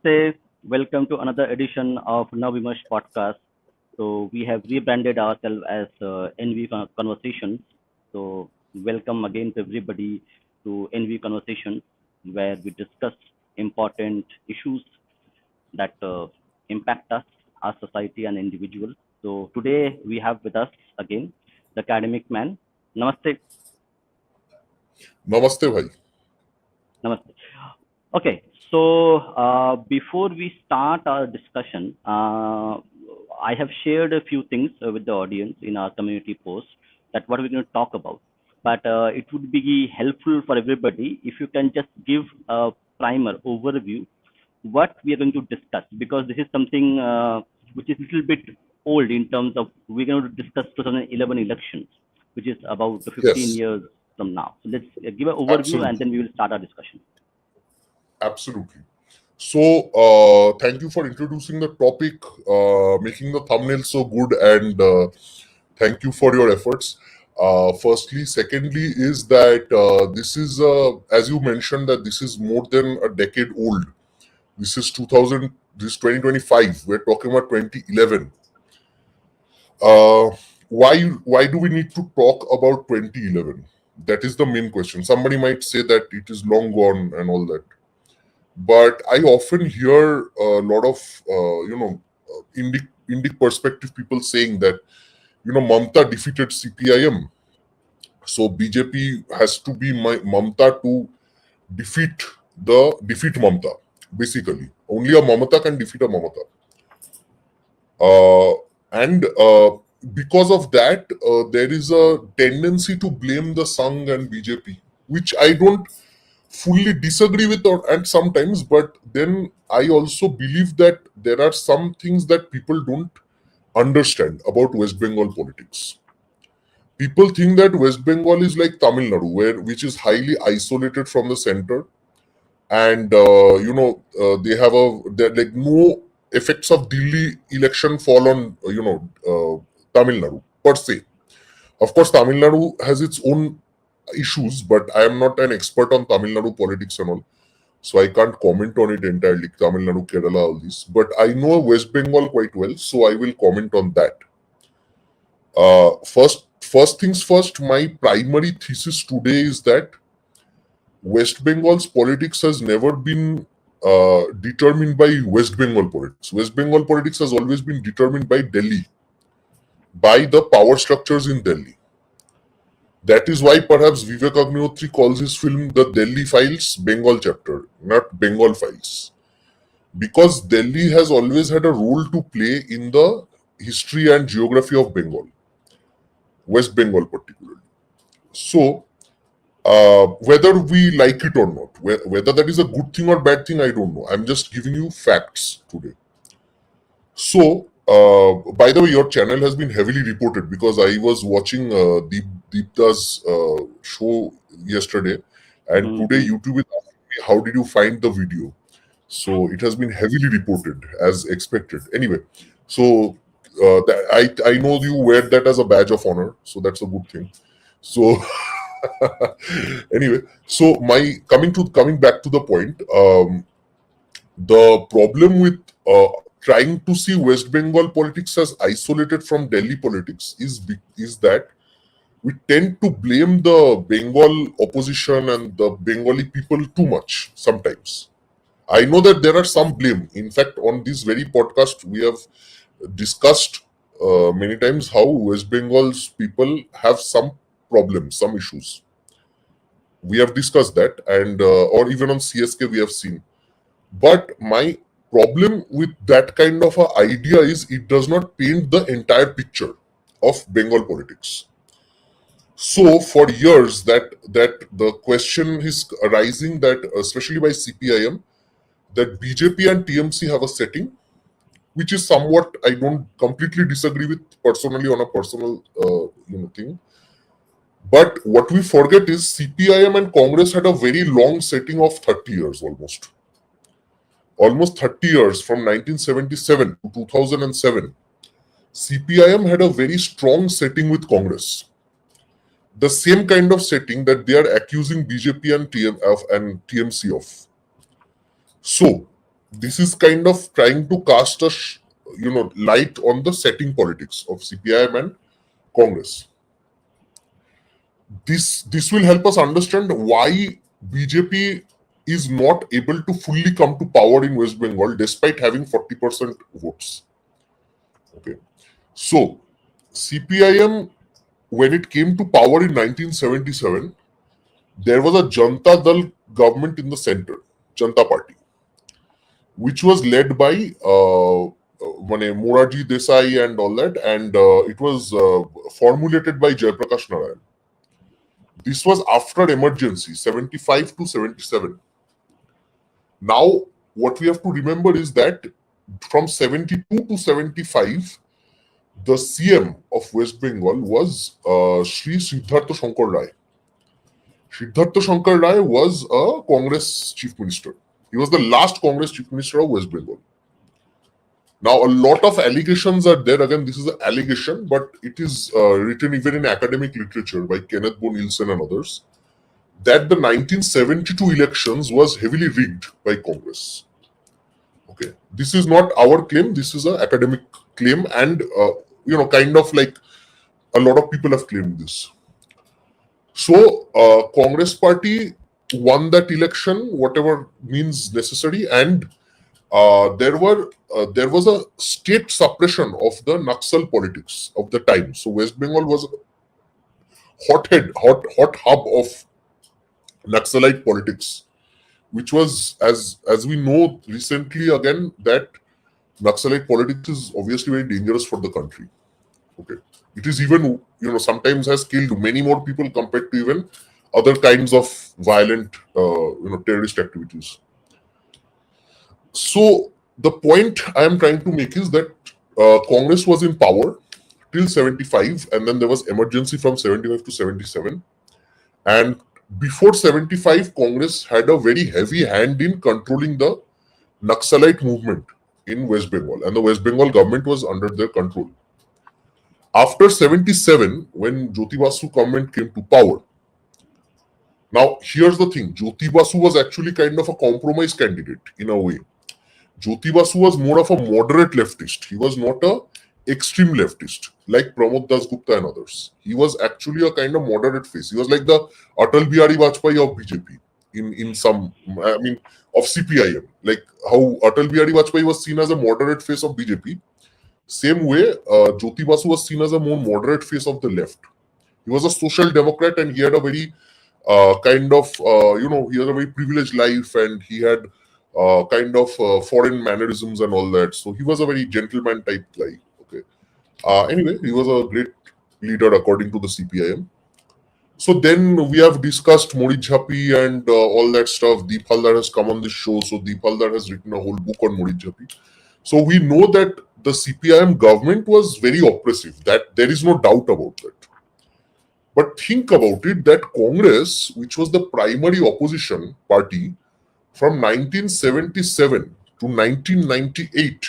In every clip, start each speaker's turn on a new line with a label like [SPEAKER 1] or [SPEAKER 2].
[SPEAKER 1] Namaste. Welcome to another edition of Navimash podcast. So we have rebranded ourselves as NV Conversations. So welcome again to everybody to NV Conversations, where we discuss important issues that impact us, our society, and individual. So today we have with us again the academic man. Namaste.
[SPEAKER 2] नमस्ते भाई.
[SPEAKER 1] Namaste. Okay, so before we start our discussion, I have shared a few things with the audience in our community post that what we're going to talk about. But it would be helpful for everybody if you can just give a primer overview what we are going to discuss, because this is something which is a little bit old in terms of we're going to discuss 2011 elections, which is about 15
[SPEAKER 2] Yes,
[SPEAKER 1] years from now. So let's give an overview and
[SPEAKER 2] absolutely,
[SPEAKER 1] then we will start our discussion.
[SPEAKER 2] absolutely. So, thank you for introducing the topic, making the thumbnail so good, and thank you for your efforts. Firstly, secondly, is that this is, as you mentioned, that this is more than a decade old. This is 2000. This is 2025. We're talking about 2011. Uh, why do we need to talk about 2011? That is the main question. Somebody might say that it is long gone and all that, but I often hear a lot of Indic perspective people saying that Mamata defeated CPIM, so BJP has to be Mamata to defeat Mamata. Basically, only a Mamata can defeat a Mamata. And because of that, there is a tendency to blame the Sangh and BJP, which I don't fully disagree with and sometimes, but then I also believe that there are some things that people don't understand about West Bengal politics. People think that West Bengal is like Tamil Nadu, which is highly isolated from the center, and they have like no effects of Delhi election fall on Tamil Nadu per se. Of course, Tamil Nadu has its own issues, but I am not an expert on Tamil Nadu politics and all, so I can't comment on it entirely. Tamil Nadu, Kerala, all this, but I know West Bengal quite well, so I will comment on that. First things first. My primary thesis today is that West Bengal's politics has never been determined by West Bengal politics. West Bengal politics has always been determined by Delhi, by the power structures in Delhi. That is why perhaps Vivek Agnihotri calls his film The Delhi Files Bengal chapter, not Bengal Files. Because Delhi has always had a role to play in the history and geography of Bengal, West Bengal particularly. So, whether we like it or not, whether that is a good thing or bad thing, I don't know. I'm just giving you facts today. So, by the way, your channel has been heavily reported because I was watching Deepta's show yesterday, and today YouTube is asking me, how did you find the video? So it has been heavily reported as expected. Anyway, so I know you wear that as a badge of honor, so that's a good thing. So anyway, so my coming back to the point, the problem with trying to see West Bengal politics as isolated from Delhi politics is that we tend to blame the Bengal opposition and the Bengali people too much sometimes. I know that there are some blame. In fact, on this very podcast, we have discussed many times how West Bengal's people have some problems, some issues. We have discussed that, and or even on CSK we have seen. But my problem with that kind of a idea is it does not paint the entire picture of Bengal politics. So for years that the question is arising that especially by CPIM that BJP and TMC have a setting, which is somewhat I don't completely disagree with personally on a personal thing. But what we forget is CPIM and Congress had a very long setting of 30 years almost 30 years from 1977 to 2007. CPIM had a very strong setting with Congress. The same kind of setting that they are accusing BJP and TMC of. So, this is kind of trying to cast a light on the setting politics of CPIM and Congress. This will help us understand why BJP is not able to fully come to power in West Bengal despite having 40% votes. Okay, so CPIM, when it came to power in 1977, there was a Janta Dal government in the center, Janta Party, which was led by Morarji Desai and all that, and it was formulated by Jayaprakash Narayan. This was after emergency, 75 to 77. Now, what we have to remember is that from 72 to 75, the CM of West Bengal was Sri Siddhartha Shankar Rai. Siddhartha Shankar Rai was a Congress chief minister. He was the last Congress chief minister of West Bengal. Now, a lot of allegations are there. Again, this is an allegation, but it is written even in academic literature by Kenneth Bo Nielsen and others, that the 1972 elections was heavily rigged by Congress. Okay, this is not our claim. This is an academic claim, and kind of like a lot of people have claimed this. So, Congress party won that election, whatever means necessary, and there was a state suppression of the Naxal politics of the time. So West Bengal was a hot hub of Naxalite politics, which was, as we know recently again, that Naxalite politics is obviously very dangerous for the country. Okay, it is even sometimes has killed many more people compared to even other kinds of violent terrorist activities. So the point I am trying to make is that Congress was in power till 75, and then there was emergency from 75 to 77. And before 75, Congress had a very heavy hand in controlling the Naxalite movement in West Bengal, and the West Bengal government was under their control. After 77, when Jyoti Basu government came to power, now here's the thing, Jyoti Basu was actually kind of a compromise candidate in a way. Jyoti Basu was more of a moderate leftist. He was not a extreme leftist like Pramod Das Gupta and others. He was actually a kind of moderate face. He was like the Atal Bihari Vajpayee of BJP in some, of CPIM. Like how Atal Bihari Vajpayee was seen as a moderate face of BJP. Same way, Jyoti Basu was seen as a more moderate face of the left. He was a social democrat, and he had a very he had a very privileged life, and he had foreign mannerisms and all that. So he was a very gentleman type guy. Okay. Anyway, he was a great leader according to the CPIM. So then we have discussed Mori Jhapi and all that stuff. Deep Haldar has come on this show. So Deep Haldar has written a whole book on Mori Jhapi. So we know that the CPIM government was very oppressive. That there is no doubt about that. But think about it, that Congress, which was the primary opposition party, from 1977 to 1998,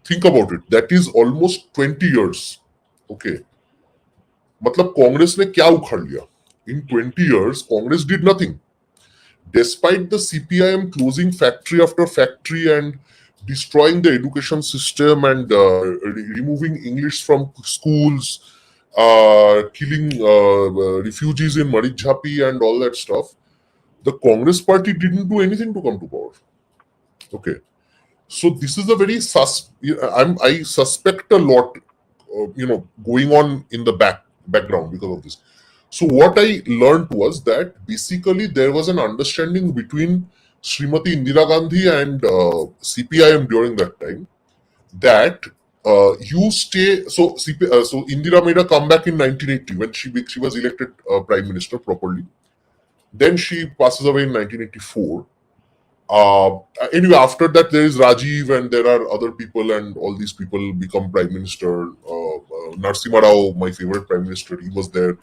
[SPEAKER 2] think about it, that is almost 20 years. Okay. मतलब कांग्रेस ने क्या उखाड़ लिया? In 20 years, Congress did nothing. Despite the CPIM closing factory after factory and destroying the education system and removing English from schools, killing refugees in Marijhapi and all that stuff, the Congress party didn't do anything to come to power. Okay. So this is a very I suspect a lot, going on in the background because of this. So what I learned was that basically there was an understanding between Srimati Indira Gandhi and CPIM during that time that you stay. So Indira made a comeback in 1980 when she was elected prime minister properly. Then she passes away in 1984. Anyway, after that there is Rajiv and there are other people, and all these people become prime minister. Narasimha Rao, my favorite prime minister, he was there.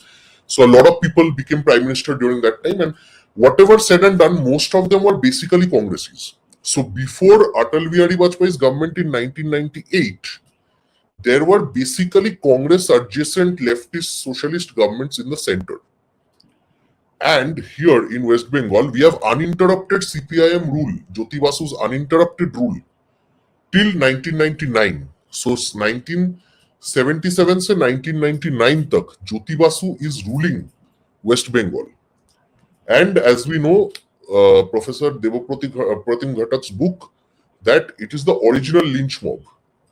[SPEAKER 2] So a lot of people became prime minister during that time, and whatever said and done, most of them were basically Congresses. So before Atal Bihari Vajpayee's government in 1998, there were basically Congress adjacent leftist socialist governments in the center. And here in West Bengal, we have uninterrupted CPIM rule, Jyoti Basu's uninterrupted rule till 1999. So 1977 से 1999 तक Jyoti Basu is ruling West Bengal. And as we know, Professor Pratim Ghatak's book, that it is the original lynch mob.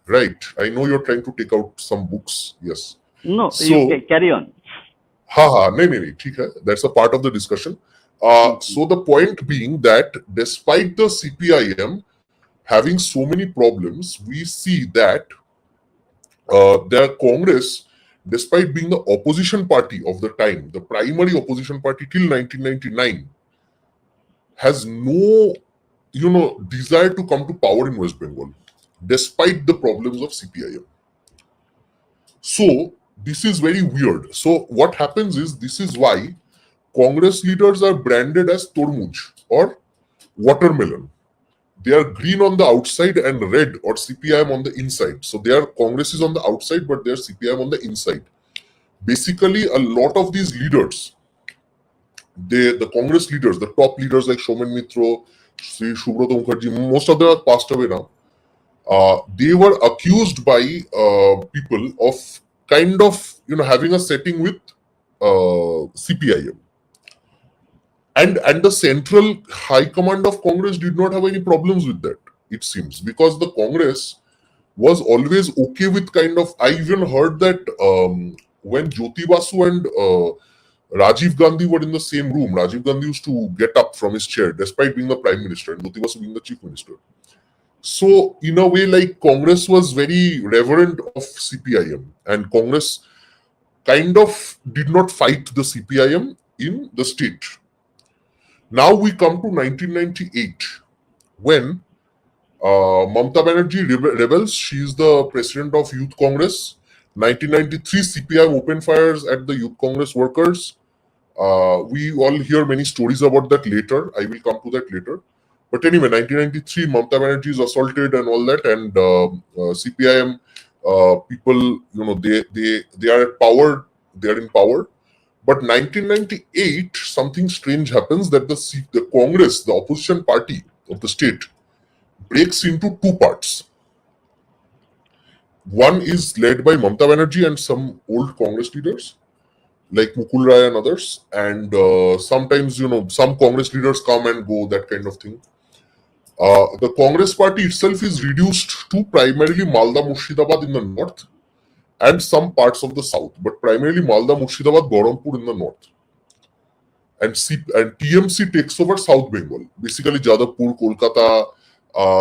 [SPEAKER 2] Right. I know you're trying to take out some books. Yes.
[SPEAKER 1] No, you
[SPEAKER 2] So,
[SPEAKER 1] carry on.
[SPEAKER 2] नहीं, ठीक है. That's a part of the discussion. So the point being that despite the CPIM having so many problems, we see that their Congress, despite being the opposition party of the time, the primary opposition party till 1999, has no, desire to come to power in West Bengal, despite the problems of CPIM. So this is very weird. So what happens is, this is why Congress leaders are branded as tormuj or watermelon. They are green on the outside and red or CPIM on the inside. So their Congress is on the outside, but their CPIM on the inside. Basically, a lot of these leaders, the Congress leaders, the top leaders like Shomen Mitro, Sri Subrata Mukherjee, most of them are passed away now. They were accused by people of kind of having a setting with CPIM. And the central high command of Congress did not have any problems with that, it seems, because the Congress was always okay with kind of, I even heard that when Jyoti Basu and Rajiv Gandhi were in the same room, Rajiv Gandhi used to get up from his chair despite being the prime minister and Jyoti Basu being the chief minister. So in a way, like, Congress was very reverent of CPIM, and Congress kind of did not fight the CPIM in the state. Now we come to 1998, when Mamata Banerjee rebels. She is the president of Youth Congress. 1993, CPIM open fires at the Youth Congress workers. We all hear many stories about that later. I will come to that later. But anyway, 1993, Mamata Banerjee is assaulted and all that, and CPIM people, they are at power. They are in power. But 1998, something strange happens, that the Congress, the opposition party of the state, breaks into two parts. One is led by Mamata Banerjee and some old Congress leaders like Mukul Rai and others, and sometimes some Congress leaders come and go, that kind of thing. The Congress party itself is reduced to primarily Malda, Murshidabad in the north and some parts of the south, but primarily Malda, Murshidabad, Berhampur in the north. And TMC takes over South Bengal, basically Jadavpur, Kolkata,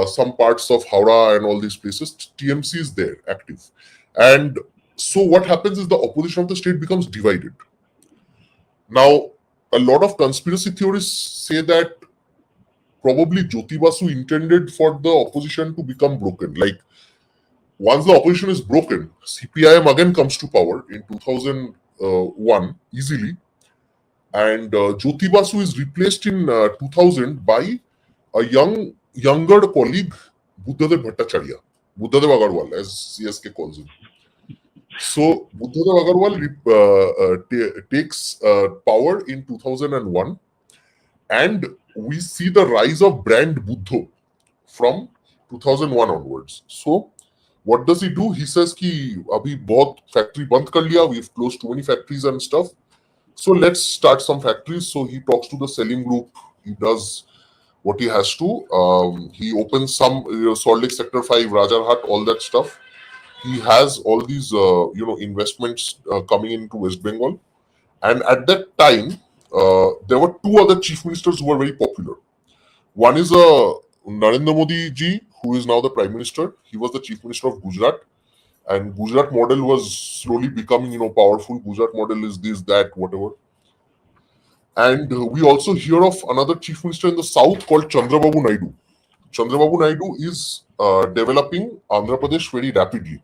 [SPEAKER 2] some parts of Howrah and all these places. TMC is there, active. And so what happens is, the opposition of the state becomes divided. Now, a lot of conspiracy theorists say that probably Jyoti Basu intended for the opposition to become broken. Like, once the opposition is broken, CPIM again comes to power in 2001 easily, and Jyoti Basu is replaced in 2000 by a younger colleague, Buddhadev Bhattacharya, Buddhadev Agarwal, as CSK calls him. So Buddhadev Agarwal takes power in 2001, and we see the rise of brand Buddha from 2001 onwards. So what does he do? He says ki abhi bahut factory band kar liya, we've closed too many factories and stuff. So let's start some factories. So he talks to the selling group. He does what he has to. He opens some Salt Lake Sector 5, Rajarhat, all that stuff. He has all these investments coming into West Bengal. And at that time, there were two other chief ministers who were very popular. One is Narendra Modi ji, who is now the prime minister. He was the chief minister of Gujarat, and Gujarat model was slowly becoming powerful. Gujarat model is this, that, whatever. And we also hear of another chief minister in the south called Chandrababu Naidu. Chandrababu Naidu is developing Andhra Pradesh very rapidly,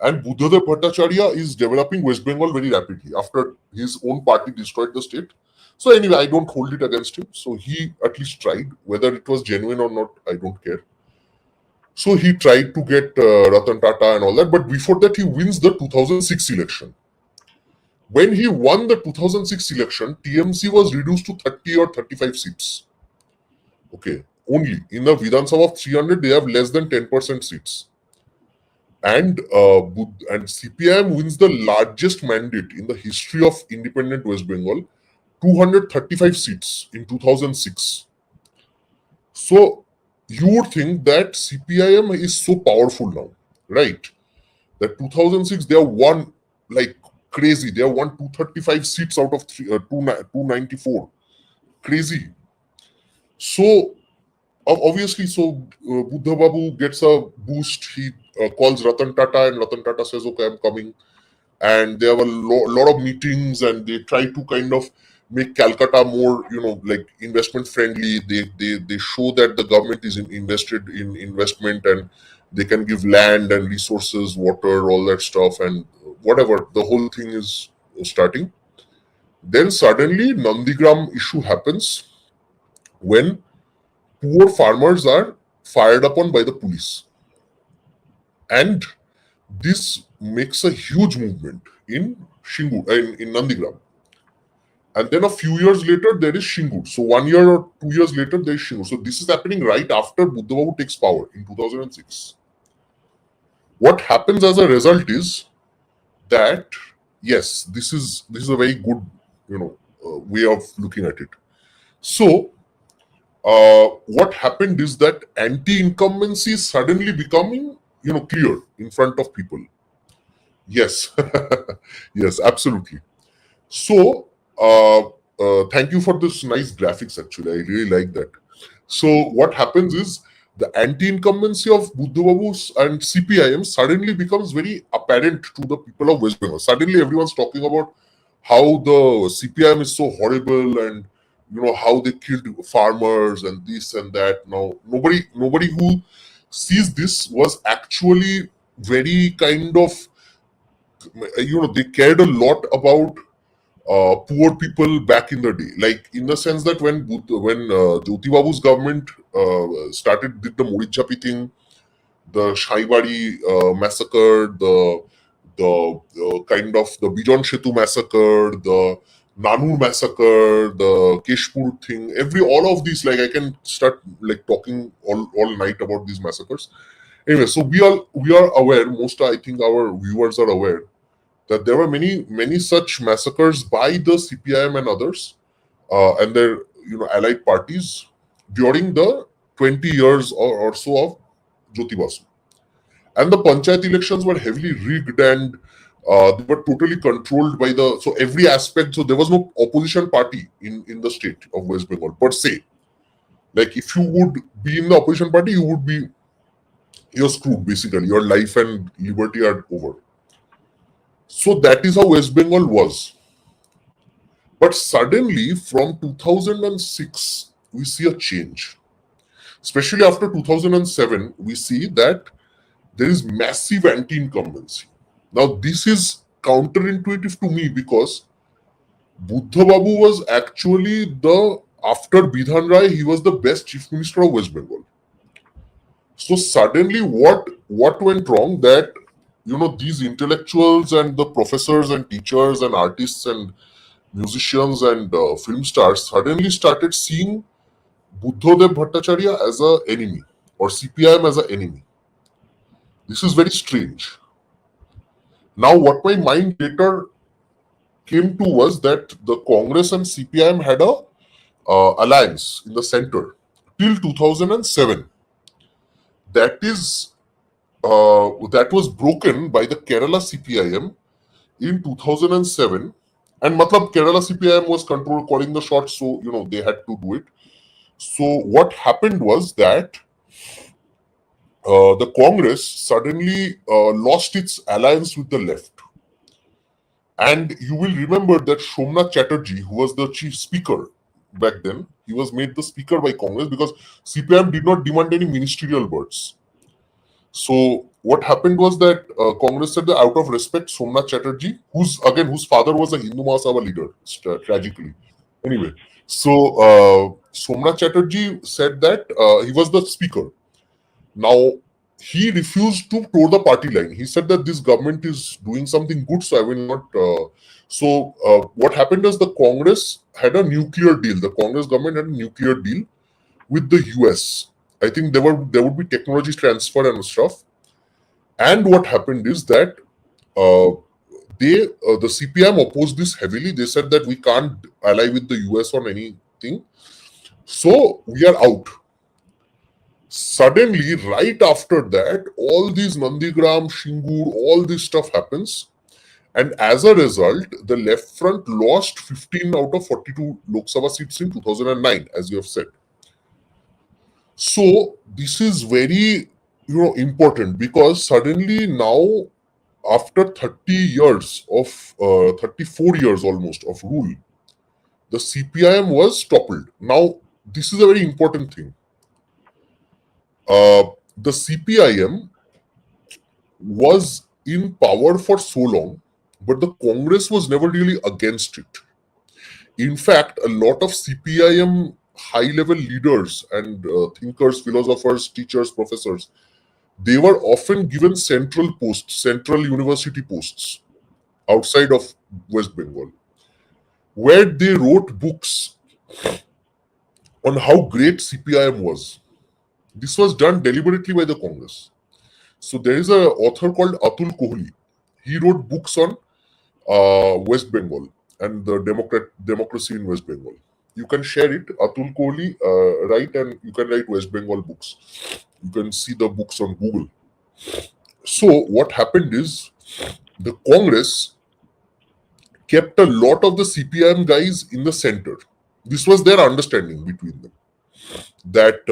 [SPEAKER 2] and Buddhadev Bhattacharya is developing West Bengal very rapidly after his own party destroyed the state. So anyway, I don't hold it against him. So he at least tried. Whether it was genuine or not, I don't care. So he tried to get Ratan Tata and all that. But before that, he wins the 2006 election. When he won the 2006 election, TMC was reduced to 30 or 35 seats. Okay, only in the Vidhan Sabha of 300, they have less than 10% seats. And CPIM wins the largest mandate in the history of independent West Bengal, 235 seats in 2006. So you would think that CPIM is so powerful now, right? That 2006 they have won like crazy. They have won 235 seats out of 294. Crazy. So obviously, Buddha Babu gets a boost. He calls Ratan Tata, and Ratan Tata says, "Okay, I'm coming." And they have a lot of meetings, and they try to kind of make Calcutta more, like investment friendly. They show that the government is invested in investment, and they can give land and resources, water, all that stuff, and whatever. The whole thing is starting. Then suddenly, Nandigram issue happens when poor farmers are fired upon by the police. And this makes a huge movement in in Nandigram. And then a few years later, there is Shingur. So 1 year or 2 years later, there is Shingur. So this is happening right after Buddha Babu takes power in 2006. What happens as a result is that, yes, this is a very good, way of looking at it. So what happened is that anti-incumbency is suddenly becoming, clear in front of people. Yes, yes, absolutely. So, thank you for this nice graphics. Actually, I really like that. So, what happens is the anti-incumbency of Buddha Babu and CPIM suddenly becomes very apparent to the people of West Bengal. Suddenly, everyone's talking about how the CPIM is so horrible, and how they killed farmers and this and that. Now, nobody who sees this was actually very kind of, they cared a lot about poor people back in the day, like in the sense that when Jyoti Babu's government did the Morichapi thing, the Shaibari massacre, the kind of the Bijon Shetu massacre, the Nanur massacre, the Keshpur thing, all of these, like I can start like talking all night about these massacres. Anyway, so we are aware. I think our viewers are aware that there were many such massacres by the CPIM and others and their allied parties during the 20 years or so of Jyoti Basu. And the panchayat elections were heavily rigged, and they were totally controlled by every aspect. So there was no opposition party in the state of West Bengal per se. Like if you would be in the opposition party, you're screwed basically. Your life and liberty are over. So that is how West Bengal was. But suddenly, from 2006, we see a change. Especially after 2007, we see that there is massive anti-incumbency. Now, this is counterintuitive to me because Buddha Babu was actually after Bidhan Rai, he was the best chief minister of West Bengal. So suddenly, what went wrong? That these intellectuals and the professors and teachers and artists and musicians and film stars suddenly started seeing Buddhadev Bhattacharya as an enemy or CPIM as an enemy. This is very strange. Now, what my mind later came to was that the Congress and CPIM had a alliance in the center till 2007. That was broken by the Kerala CPIM in 2007. And matlab Kerala CPIM was calling the shots, so they had to do it. So what happened was that the Congress suddenly lost its alliance with the left. And you will remember that Somnath Chatterjee, who was the chief speaker back then, he was made the speaker by Congress because CPIM did not demand any ministerial berths. So what happened was that Congress said that out of respect, Somnath Chatterjee, whose father was a Hindu Mahasabha leader, tragically. Anyway, so Somnath Chatterjee said that he was the speaker. Now, he refused to toe the party line. He said that this government is doing something good, so I will not So what happened is the Congress had a nuclear deal. The Congress government had a nuclear deal with the US. I think there would be technology transfer and stuff. And what happened is that uh, the CPM opposed this heavily. They said that we can't ally with the US on anything, so we are out. Suddenly, right after that, all these Nandigram, Shingur, all this stuff happens. And as a result, the left front lost 15 out of 42 Lok Sabha seats in 2009, as you have said. So this is very important, because suddenly now, after 30 years of 34 years almost of rule, the CPIM was toppled. Now this is a very important thing. The CPIM was in power for so long, but the Congress was never really against it. In fact, a lot of CPIM high level leaders and thinkers, philosophers, teachers, professors, they were often given central posts, central university posts outside of West Bengal, where they wrote books on how great CPIM was. This was done deliberately by the Congress. So there is an author called Atul Kohli. He wrote books on West Bengal and the democracy in West Bengal. You can share it. Atul Kohli, write, and you can write West Bengal books. You can see the books on Google. So what happened is the Congress kept a lot of the CPIM guys in the center. This was their understanding between them, that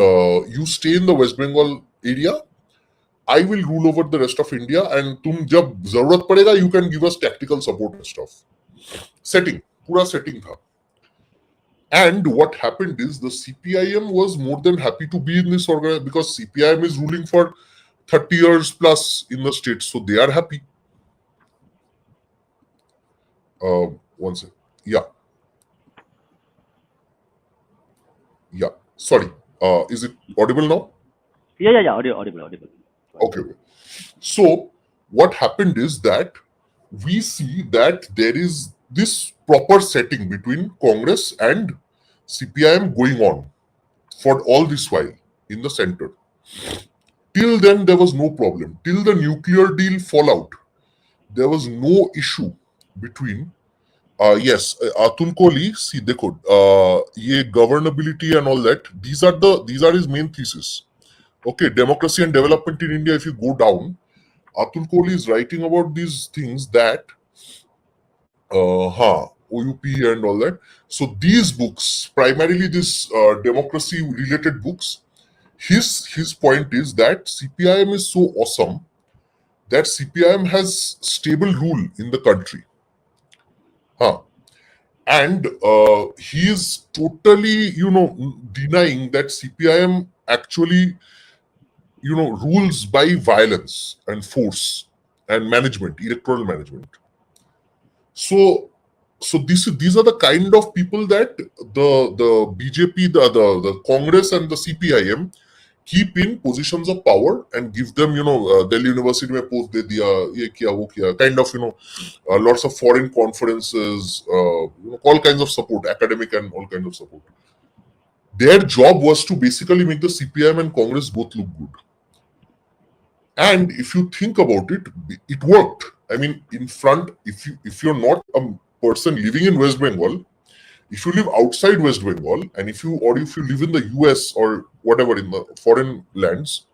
[SPEAKER 2] you stay in the West Bengal area, I will rule over the rest of India, and tum jab zarurat padega, you can give us tactical support and stuff. Setting, pura setting tha. And what happened is the CPIM was more than happy to be in this organization, because CPIM is ruling for 30 years plus in the state, so they are happy. One second. Yeah. Yeah. Sorry. Is it audible now?
[SPEAKER 1] Yeah. Audible.
[SPEAKER 2] Okay. So what happened is that we see that there is this proper setting between Congress and CPIM going on for all this while in the center. Till then, there was no problem. Till the nuclear deal fallout, there was no issue between. Yes, Atul Kohli, see, dekho, ye governability and all that. These are his main thesis. Okay, democracy and development in India. If you go down, Atul Kohli is writing about these things that, OUP and all that. So these books, primarily this democracy related books, his point is that CPIM is so awesome that CPIM has stable rule in the country. And he is totally, denying that CPIM actually, rules by violence and force and management, electoral management. So these are the kind of people that the BJP, the Congress and the CPIM keep in positions of power and give them, Delhi University mein post de diya, ye kiya, wo kiya, kind of, lots of foreign conferences, all kinds of support, academic and all kinds of support. Their job was to basically make the CPIM and Congress both look good. And if you think about it, it worked. I mean, in front, if you're not a person living in West Bengal, if you live outside West Bengal, and if you live in the US or whatever in the foreign lands,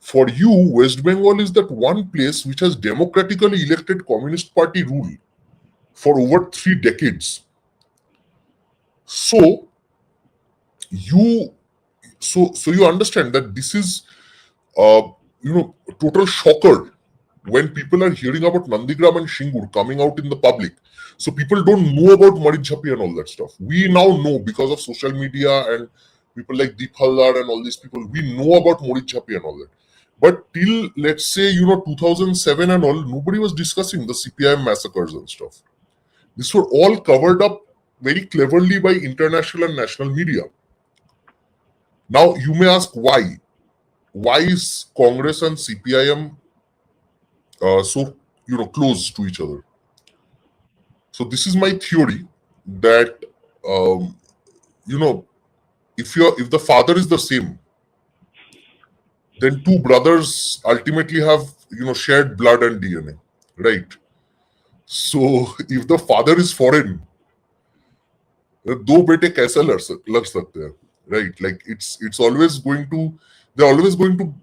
[SPEAKER 2] for you, West Bengal is that one place which has democratically elected Communist Party rule for over 3 decades. So you understand that this is total shocker when people are hearing about Nandigram and Shingur coming out in the public. So people don't know about Marijhapi and all that stuff. We now know because of social media and people like Deep Haldar and all these people. We know about Marijhapi and all that. But till, let's say, 2007 and all, nobody was discussing the CPIM massacres and stuff. These were all covered up very cleverly by international and national media. Now, you may ask why. Why is Congress and CPIM so close to each other? So this is my theory that um, you know if the father is the same, then two brothers ultimately have shared blood and DNA, right? So if the father is foreign, दो बेटे कैसे लड़ सकते हैं, right? Like it's always going to they're always going to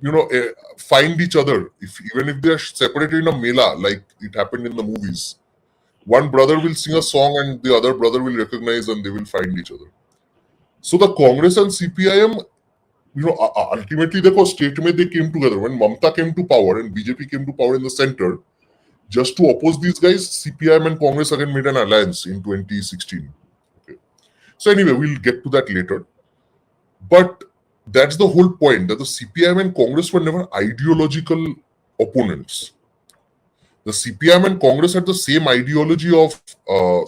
[SPEAKER 2] find each other if even if they're separated in a mela like it happened in the movies. One brother will sing a song and the other brother will recognize and they will find each other. So the Congress and CPIM, ultimately the state mein they came together when Mamata came to power and BJP came to power in the center. Just to oppose these guys, CPIM and Congress again made an alliance in 2016. Okay. So anyway, we'll get to that later. But that's the whole point, that the CPIM and Congress were never ideological opponents. The CPIM and Congress had the same ideology of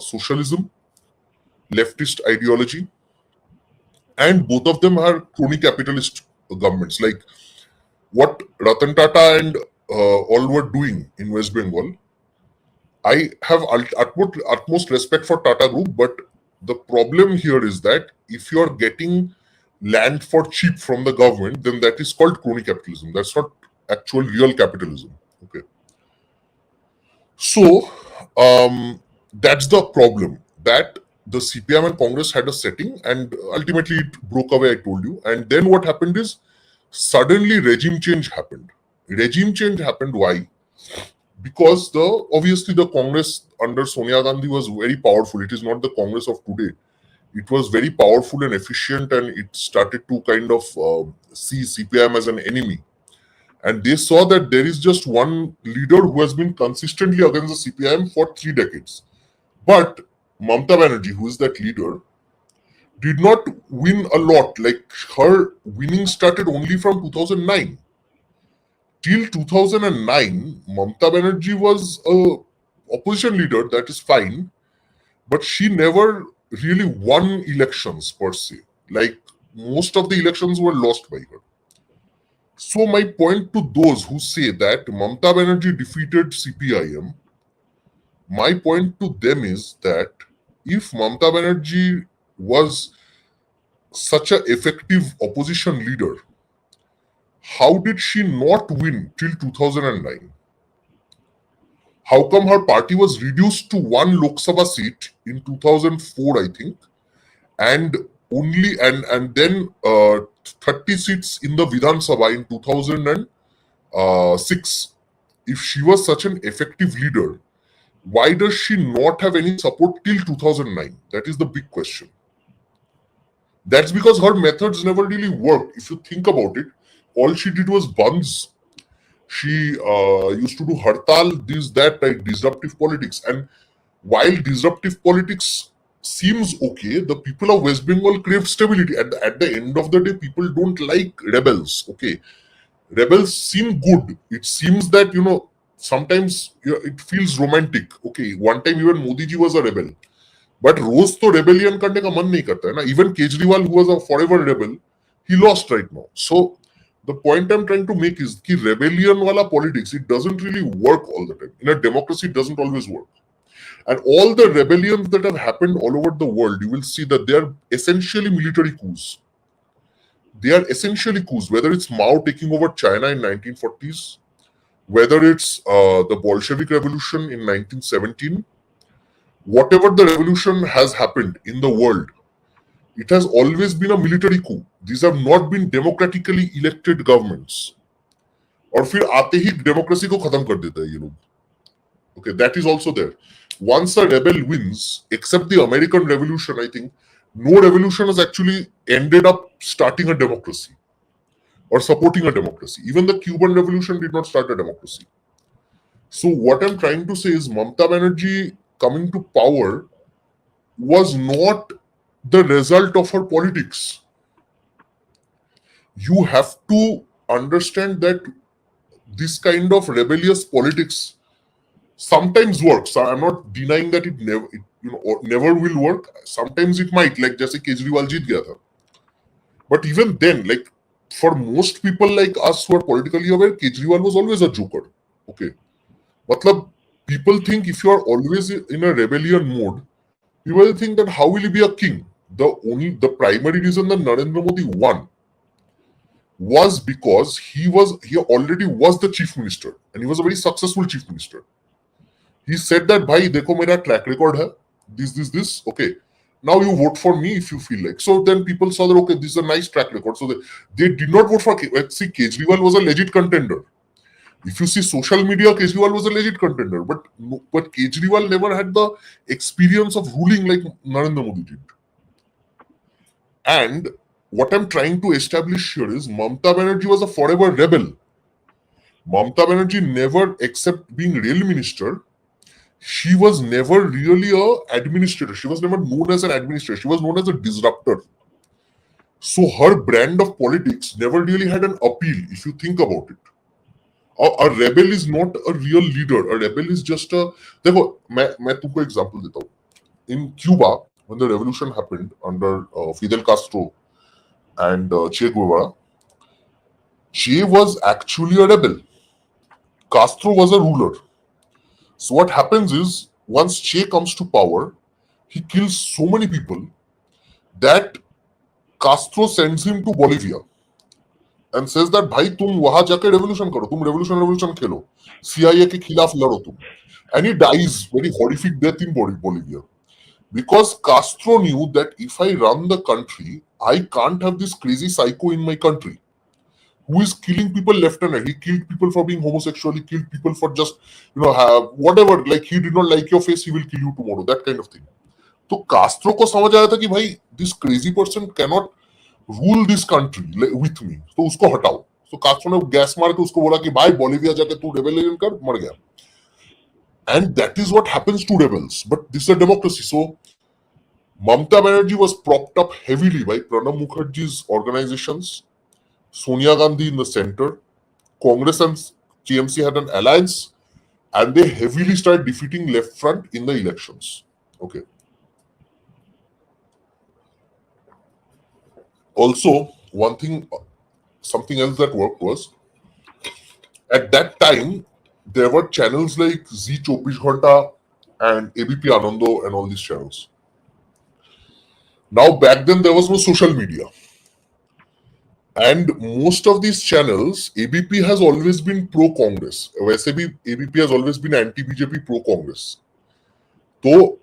[SPEAKER 2] socialism, leftist ideology, and both of them are crony capitalist governments. Like what Ratan Tata and all were doing in West Bengal. I have utmost respect for Tata Group, but the problem here is that if you're getting land for cheap from the government, then that is called crony capitalism. That's not actual real capitalism. Okay. So that's the problem, that the CPM and Congress had a setting and ultimately it broke away, I told you. And then what happened is suddenly regime change happened. Regime change happened. Why? Because obviously the Congress under Sonia Gandhi was very powerful. It is not the Congress of today. It was very powerful and efficient, and it started to kind of see CPM as an enemy. And they saw that there is just one leader who has been consistently against the CPIM for 3 decades. But Mamata Banerjee, who is that leader, did not win a lot. Like her winning started only from 2009. Till 2009, Mamata Banerjee was a opposition leader, that is fine, but she never really won elections per se. Like most of the elections were lost by her. So my point to those who say that Mamata Banerjee defeated CPIM, my point to them is that if Mamata Banerjee was such an effective opposition leader, how did she not win till 2009? How come her party was reduced to one Lok Sabha seat in 2004, I think, and only and then 30 seats in the Vidhan Sabha in 2006? If she was such an effective leader, why does she not have any support till 2009? That is the big question. That's because her methods never really worked. If you think about it, all she did was buns. She used to do hartal, this, that, like disruptive politics. And while disruptive politics seems okay, the people of West Bengal crave stability. At the end of the day, people don't like rebels. Okay, rebels seem good. It seems that sometimes it feels romantic. Okay, one time even Modi ji was a rebel, but रोज तो rebellion करने का मन नहीं करता है ना. Even Kejriwal, who was a forever rebel, he lost right now. So the point I'm trying to make is कि rebellion wala politics, it doesn't really work all the time. In a democracy, it doesn't always work. And all the rebellions that have happened all over the world, you will see that they are essentially military coups. They are essentially coups, whether it's Mao taking over China in 1940s, whether it's the Bolshevik Revolution in 1917, whatever the revolution has happened in the world, it has always been a military coup. These have not been democratically elected governments. और फिर आते ही democracy को खत्म कर देता है ये लोग. Okay, that is also there. Once a rebel wins, except the American Revolution, I think, no revolution has actually ended up starting a democracy or supporting a democracy. Even the Cuban Revolution did not start a democracy. So what I'm trying to say is Mamata Banerjee coming to power was not the result of her politics. You have to understand that this kind of rebellious politics sometimes works. I'm not denying that it never will work. Sometimes it might, like जैसे केजरीवाल जीत गया था. But even then, like for most people like us who are politically aware, Kejriwal was always a joker. Okay, मतलब people think if you are always in a rebellion mode, people think that how will he be a king? The primary reason that Narendra Modi won was because he already was the chief minister, and he was a very successful chief minister. He said that, "Bhai, dekho mera track record hai. This. Okay, now you vote for me if you feel like." So then people saw that, okay, this is a nice track record. So they did not vote for. See, Kejriwal was a legit contender. If you see social media, Kejriwal was a legit contender, but Kejriwal never had the experience of ruling like Narendra Modi did. And what I'm trying to establish here is Mamata Banerjee was a forever rebel. Mamata Banerjee never, except being real minister, she was never really a administrator. She was never known as an administrator. She was known as a disruptor. So her brand of politics never really had an appeal, if you think about it. A rebel is not a real leader. A rebel is just a. देखो मैं तुमको example देता हूँ. In Cuba, when the revolution happened under Fidel Castro and Che Guevara, Che was actually a rebel. Castro was a ruler. So what happens is, once Che comes to power, he kills so many people that Castro sends him to Bolivia and says that, भाई तुम वहां जाके revolution करो, तुम revolution खेलो, CIA के खिलाफ लड़ो तुम. And he dies very horrific death in Bolivia. Because Castro knew that if I run the country, I can't have this crazy psycho in my country who is killing people left and right. He killed people for being homosexual. He killed people for just, whatever. Like, he did not like your face, he will kill you tomorrow. That kind of thing. So Castro को समझ आया था कि भाई this crazy person cannot rule this country with me. तो उसको हटाओ. So Castro ने गैस मार के उसको बोला कि भाई बोलिविया जाके तू rebellion कर, मर गया. And that is what happens to rebels. But this is a democracy. So Mamata Banerjee was propped up heavily by Pranab Mukherjee's organizations, Sonia Gandhi in the center, Congress and TMC had an alliance, and they heavily started defeating Left Front in the elections. Okay. Also, something else that worked was, at that time, there were channels like Z 24 Ghanta and ABP Anando and all these channels. Now, back then, there was no social media. And most of these channels, ABP has always been pro-Congress. वैसे भी ABP has always been anti-BJP, pro-Congress. तो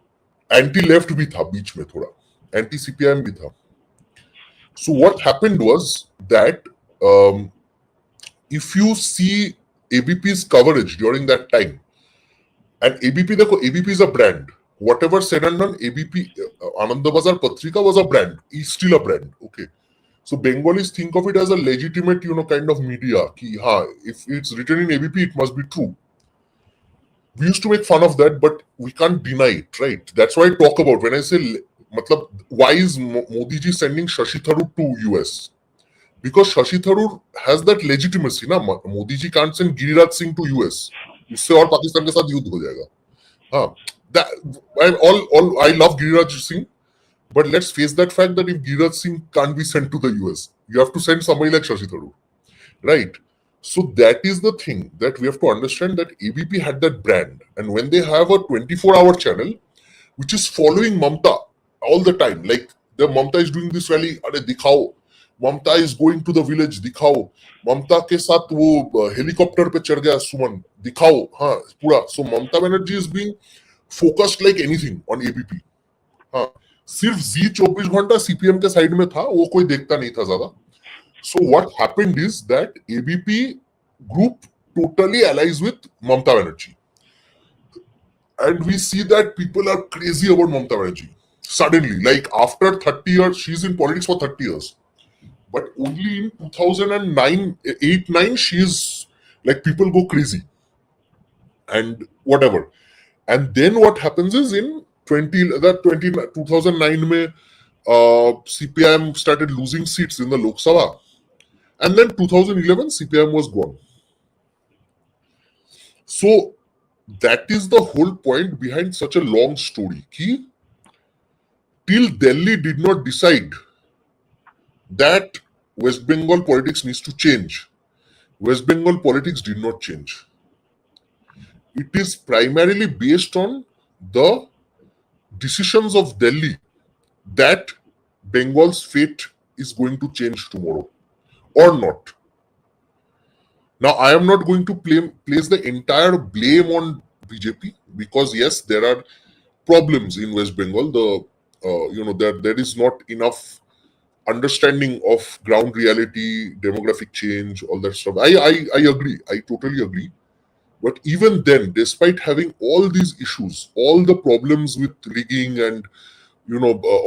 [SPEAKER 2] anti-left भी था बीच में थोड़ा, anti-CPM भी था. So what happened was that if you see ABP's coverage during that time, and ABP, देखो, ABP is a brand. Whatever said and done, ABP, Anandabazar Patrika was a brand. It's still a brand. Okay. So Bengalis think of it as a legitimate, kind of media. Ki, if it's written in ABP, it must be true. We used to make fun of that, but we can't deny it, right? That's why I talk about when I say, why is Modi ji sending Shashi Tharoor to US? Because Shashi Tharoor has that legitimacy, na? Modi ji can't send Giriraj Singh to US. उससे और पाकिस्तान के साथ युद्ध हो जाएगा. I love Giriraj Singh. But let's face that fact that if Giriraj Singh can't be sent to the US, you have to send somebody like Shashi Tharoor, right? So that is the thing that we have to understand, that ABP had that brand. And when they have a 24-hour channel, which is following Mamata all the time, like the Mamata is doing this rally, अरे दिखाओ, Mamata is going to the village, दिखाओ, Mamata के साथ वो helicopter पे चढ़ गया सुमन, दिखाओ, हाँ पूरा. So Mamata Banerjee is being focused like anything on ABP. हाँ, सिर्फ जी 24 घंटा सीपीएम के साइड में था, वो कोई देखता नहीं था ज्यादा. So what happened is that ABP group totally allies with Mamata Banerjee, and we see that people are crazy about Mamata Banerjee. Suddenly, like after 30 years, she's in politics for 30 years, but only in 2009, 8-9, she's like, people go crazy and whatever. And then what happens is in 2009 में CPM started losing seats in the Lok Sabha, and then 2011 CPM was gone. So that is the whole point behind such a long story. Ki, till Delhi did not decide that West Bengal politics needs to change, West Bengal politics did not change. It is primarily based on the decisions of Delhi that Bengal's fate is going to change tomorrow or not. Now, I am not going to place the entire blame on BJP, because yes, there are problems in West Bengal. There is not enough understanding of ground reality, demographic change, all that stuff. I agree. I totally agree. But even then, despite having all these issues, all the problems with rigging and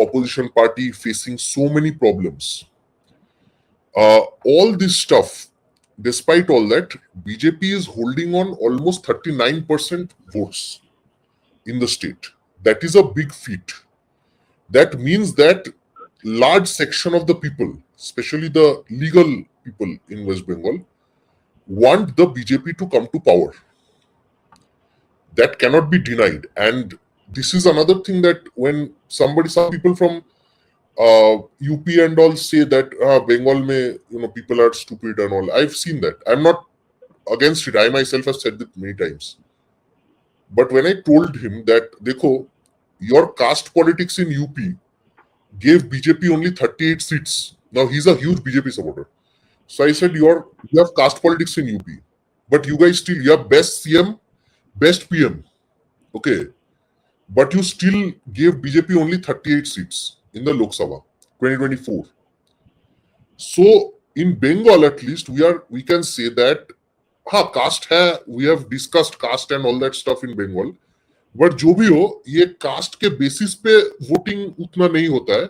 [SPEAKER 2] opposition party facing so many problems, all this stuff, despite all that, BJP is holding on almost 39% votes in the state. That is a big feat. That means that large section of the people, especially the legal people in West Bengal, want the BJP to come to power. That cannot be denied. And this is another thing, that when some people from UP and all say that Bengal may, people are stupid and all. I've seen that. I'm not against it. I myself have said it many times. But when I told him that, Dekho, your caste politics in UP gave BJP only 38 seats. Now he's a huge BJP supporter. So I said, you have caste politics in UP, but you guys still, you have best CM, best PM. Okay. But you still gave BJP only 38 seats in the Lok Sabha 2024. So in Bengal, at least, we can say that caste hai, we have discussed caste and all that stuff in Bengal. But जो भी हो, ये cast के basis पे voting उतना नहीं होता है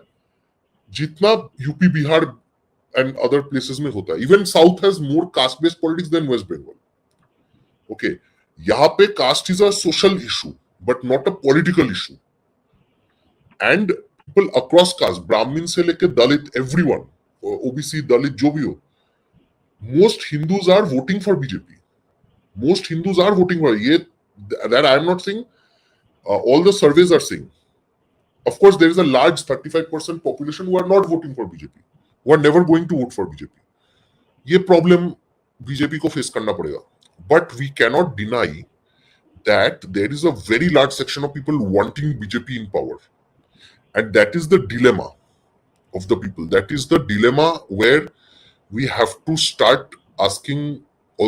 [SPEAKER 2] जितना UP Bihar and other places में होता है. Even south has more caste based politics than West Bengal. Okay, यहाँ पे caste is a social issue but not a political issue. And people across caste, Brahmin से लेके दलित, एवरीवन, ओबीसी, दलित, जो भी हो, most Hindus are voting for BJP. Most Hindus are voting for ये. That I am not saying. All the surveys are saying. Of course, there is a large 35% population who are not voting for BJP, who are never going to vote for BJP. ये problem BJP को face करना पड़ेगा. But we cannot deny that there is a very large section of people wanting BJP in power. And that is the dilemma of the people. That is the dilemma where we have to start asking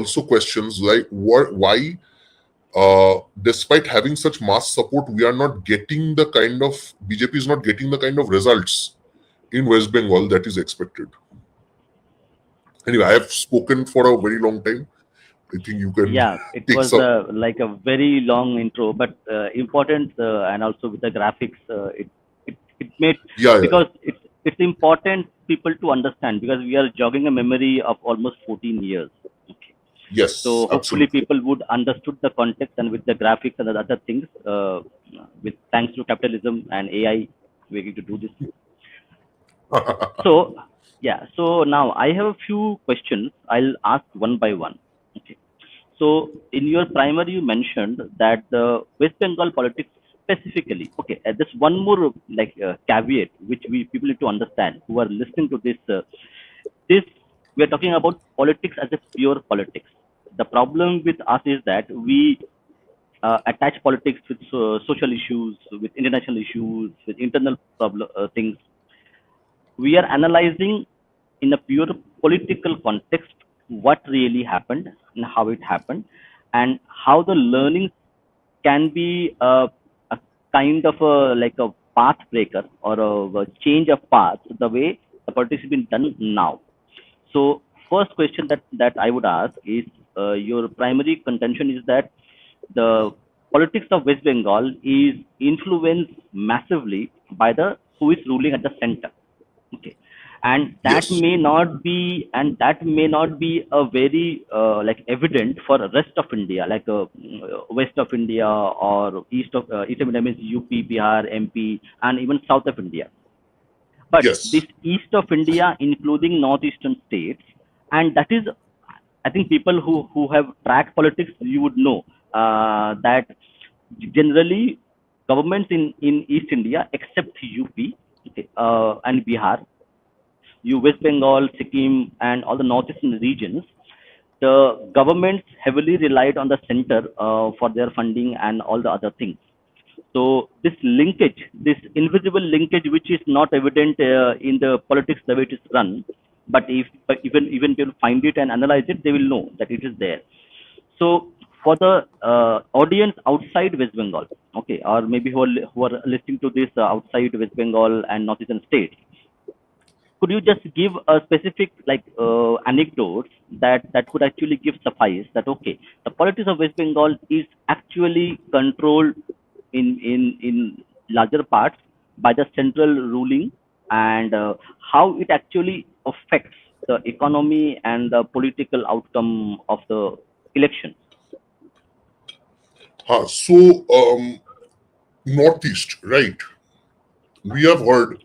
[SPEAKER 2] also questions like why despite having such mass support, we are not getting the kind of, BJP is not getting the kind of results in West Bengal that is expected. Anyway, I have spoken for a very long time. I think you can.
[SPEAKER 1] Yeah, it
[SPEAKER 2] take
[SPEAKER 1] was
[SPEAKER 2] some.
[SPEAKER 1] like a very long intro, but important, and also with the graphics, it made,
[SPEAKER 2] Yeah.
[SPEAKER 1] because it's important people to understand, because we are jogging a memory of almost 14 years. Okay.
[SPEAKER 2] Yes.
[SPEAKER 1] So hopefully
[SPEAKER 2] Absolutely.
[SPEAKER 1] people would understood the context, and with the graphics and the other things, with thanks to capitalism and AI, we're going to do this. So yeah, so now I have a few questions. I'll ask one by one. Okay. So in your primary, you mentioned that the West Bengal politics specifically. Okay, there's one more like caveat which we people need to understand who are listening to this. This we are talking about politics as a pure politics. The problem with us is that we attach politics with social issues, with international issues, with internal problem things. We are analyzing in a pure political context what really happened and how it happened, and how the learnings can be a kind of a like a path breaker or a change of path the way the politics has been done now. So first question that I would ask is, your primary contention is that the politics of West Bengal is influenced massively by the who is ruling at the center. Okay, and that
[SPEAKER 2] Yes.
[SPEAKER 1] may not be, a very like evident for the rest of India, like west of India or east of India, means UP, Bihar, MP, and even south of India. But this
[SPEAKER 2] Yes.
[SPEAKER 1] east of India, including northeastern states, and that is, I think people who have tracked politics, you would know that generally governments in East India, except UP, okay, and Bihar, you West Bengal, Sikkim, and all the northeastern regions, the governments heavily relied on the center for their funding and all the other things. So this linkage, this invisible linkage, which is not evident in the politics the way it is run, but even people find it and analyze it, they will know that it is there. So for the audience outside West Bengal, okay, or maybe who are listening to this outside West Bengal and northeastern states, could you just give a specific like anecdotes that could actually give suffice that okay, the politics of West Bengal is actually controlled in larger parts by the central ruling, and how it actually affects the economy and the political outcome of the election.
[SPEAKER 2] Northeast, right? We have heard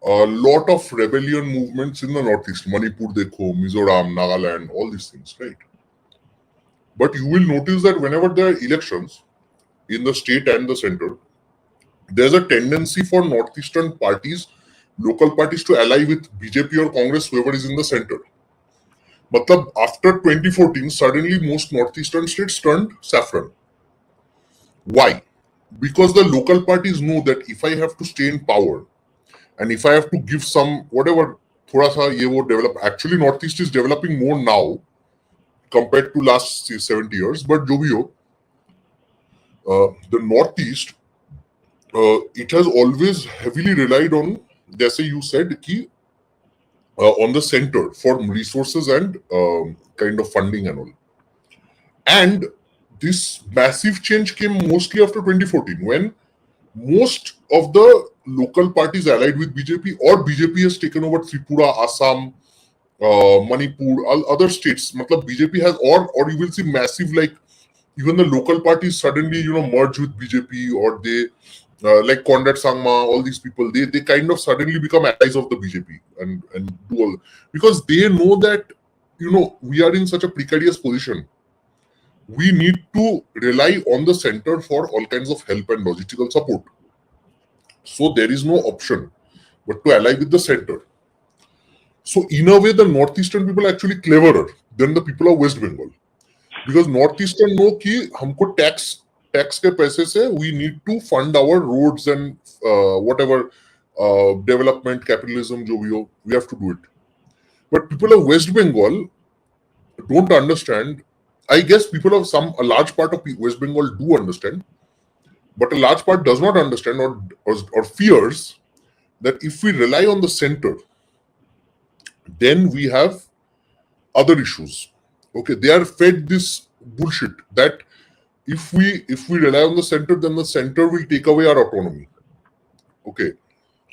[SPEAKER 2] a lot of rebellion movements in the Northeast. Manipur, Dekho, Mizoram, Nagaland, all these things, right? But you will notice that whenever there are elections in the state and the center, there's a tendency for Northeastern parties, local parties, to ally with BJP or Congress, whoever is in the center. But after 2014, suddenly most Northeastern states turned saffron. Why? Because the local parties know that if I have to stay in power and if I have to give some whatever thoda sa ye wo develop, actually Northeast is developing more now compared to last 70 years, but jo bhi ho, the Northeast, it has always heavily relied on, jaise you said, ki, on the center for resources and kind of funding and all. And this massive change came mostly after 2014, when most of the local parties allied with BJP or BJP has taken over Tripura, Assam, Manipur, other states. Matlab BJP has, or you will see massive, like even the local parties suddenly merge with BJP, or they like Conrad Sangma, all these people, they kind of suddenly become allies of the BJP and do all, because they know that we are in such a precarious position. We need to rely on the center for all kinds of help and logistical support. So there is no option but to ally with the center. So in a way, the Northeastern people are actually cleverer than the people of West Bengal, because Northeastern know कि हमको tax के पैसे से we need to fund our roads and whatever development, capitalism जो भी हो, we have to do it. But people of West Bengal don't understand. I guess people of a large part of West Bengal do understand, but a large part does not understand or fears that if we rely on the center, then we have other issues. Okay, they are fed this bullshit that if we rely on the center, then the center will take away our autonomy. Okay,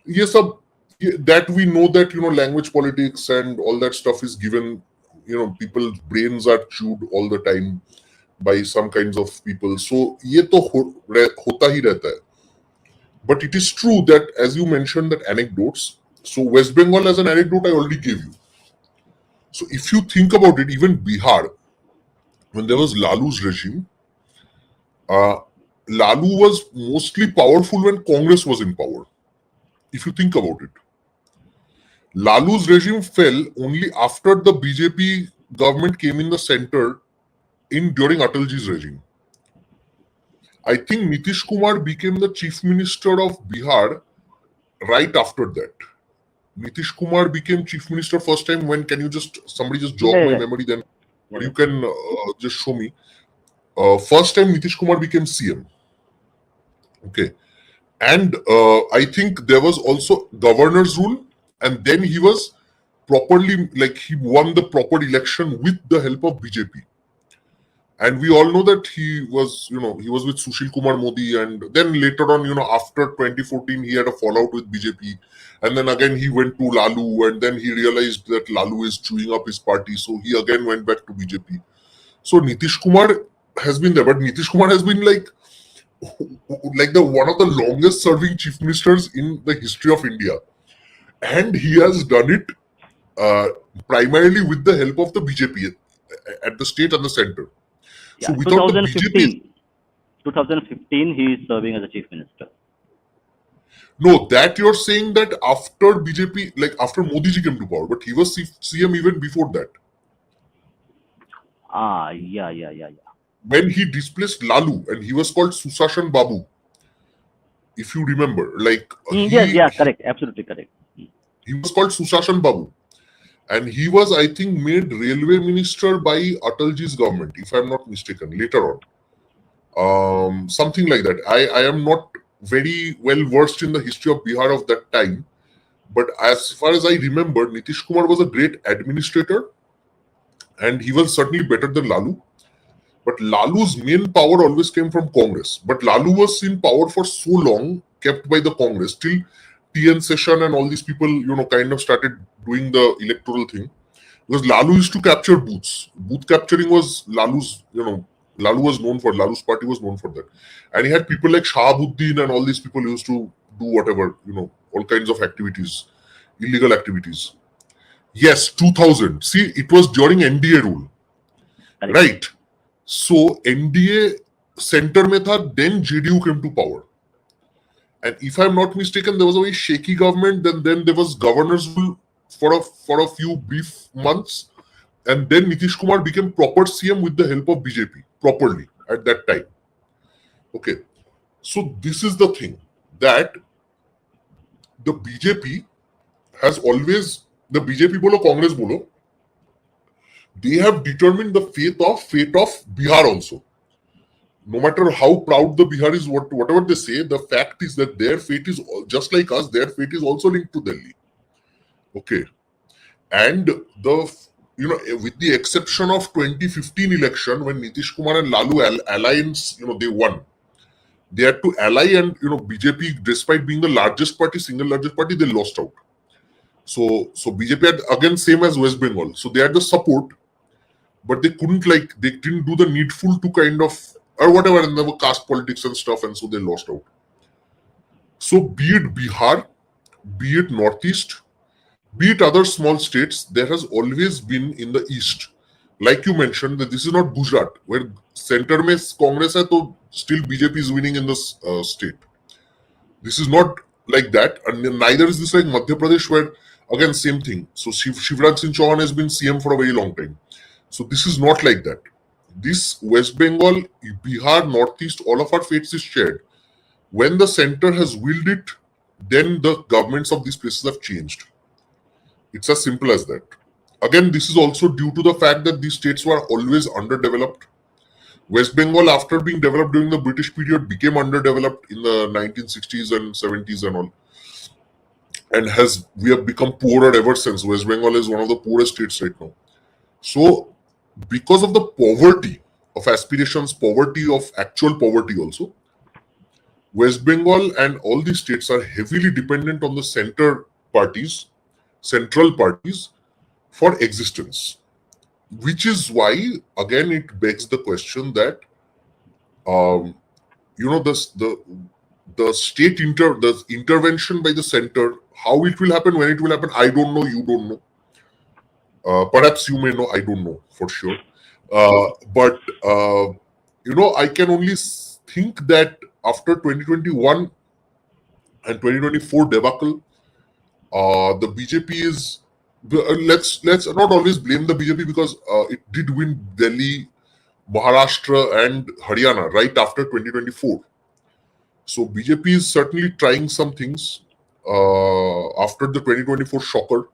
[SPEAKER 2] yes, that we know that language politics and all that stuff is given. People's brains are chewed all the time by some kinds of people. So ये तो होता ही रहता है. But it is true that, as you mentioned, that anecdotes. So West Bengal, as an anecdote, I already gave you. So if you think about it, even Bihar, when there was Lalu's regime, Lalu was mostly powerful when Congress was in power. If you think about it, Lalu's regime fell only after the BJP government came in the center during Atalji's regime. I think Nitish Kumar became the chief minister of Bihar right after that. Nitish Kumar became chief minister first time when, can you somebody just jog my memory then, or you can just show me. First time Nitish Kumar became CM. Okay. And I think there was also governor's rule, and then he was properly, like he won the proper election with the help of BJP. And we all know that he was with Sushil Kumar Modi, and then later on, after 2014, he had a fallout with BJP. And then again, he went to Lalu, and then he realized that Lalu is chewing up his party. So he again went back to BJP. So Nitish Kumar has been there, but Nitish Kumar has been like the one of the longest serving chief ministers in the history of India. And he has done it primarily with the help of the BJP at the state and the center.
[SPEAKER 1] Yeah,
[SPEAKER 2] so without
[SPEAKER 1] 2015, 2015, he is serving as a chief minister.
[SPEAKER 2] No, that you're saying that after BJP, like after Modi ji came to power, but he was CM even before that.
[SPEAKER 1] Yeah.
[SPEAKER 2] When he displaced Lalu, and he was called Susashan Babu, if you remember, like
[SPEAKER 1] Yes, yeah, correct, absolutely correct.
[SPEAKER 2] he was called Susashan Babu, and he was, I think, made railway minister by Atalji's government, if I'm not mistaken, later on. Something like that. I am not very well versed in the history of Bihar of that time, but as far as I remember, Nitish Kumar was a great administrator, and he was certainly better than Lalu. But Lalu's main power always came from Congress. But Lalu was in power for so long, kept by the Congress, till TN Session and all these people, kind of started doing the electoral thing. Because Lalu used to capture booths. Booth capturing was Lalu's, Lalu was known for, Lalu's party was known for that. And he had people like Shahabuddin and all these people used to do whatever, all kinds of activities, illegal activities. Yes, 2000. See, it was during NDA rule,
[SPEAKER 1] Correct.
[SPEAKER 2] right? So NDA center mein tha, then JDU came to power. And if I'm not mistaken, there was a very shaky government. Then there was governor's rule for a few brief months, and then Nitish Kumar became proper CM with the help of BJP properly at that time. Okay, so this is the thing that the BJP has always, the BJP bolo, Congress bolo, they have determined the fate of Bihar also. No matter how proud the Biharis, whatever they say, the fact is that their fate is just like us. Their fate is also linked to Delhi. Okay, and with the exception of 2015 election when Nitish Kumar and Lalu alliance, they won. They had to ally, and BJP, despite being the largest party, single largest party, they lost out. So BJP had again same as West Bengal. So they had the support, but they couldn't they didn't do the needful to kind of or whatever, and there were caste politics and stuff, and so they lost out. So be it Bihar, be it Northeast, be it other small states, there has always been in the East. Like you mentioned, that this is not Gujarat, where center mein Congress hai, to still BJP is winning in this state. This is not like that, and neither is this like Madhya Pradesh, where again same thing. So Shivraj Singh Chauhan has been CM for a very long time. So this is not like that. This West Bengal, Bihar, Northeast, all of our fates is shared. When the center has willed it, then the governments of these places have changed. It's as simple as that. Again, this is also due to the fact that these states were always underdeveloped. West Bengal, after being developed during the British period, became underdeveloped in the 1960s and 70s and all. And we have become poorer ever since. West Bengal is one of the poorest states right now. So, because of the poverty of aspirations, poverty of actual poverty also, West Bengal and all these states are heavily dependent on the central parties for existence. Which is why, again, it begs the question that, the state the intervention by the center, how it will happen, when it will happen, I don't know, you don't know. Perhaps you may know, I don't know for sure. But I can only think that after 2021 and 2024 debacle, the BJP is, let's not always blame the BJP, because it did win Delhi, Maharashtra and Haryana right after 2024. So BJP is certainly trying some things after the 2024 shocker.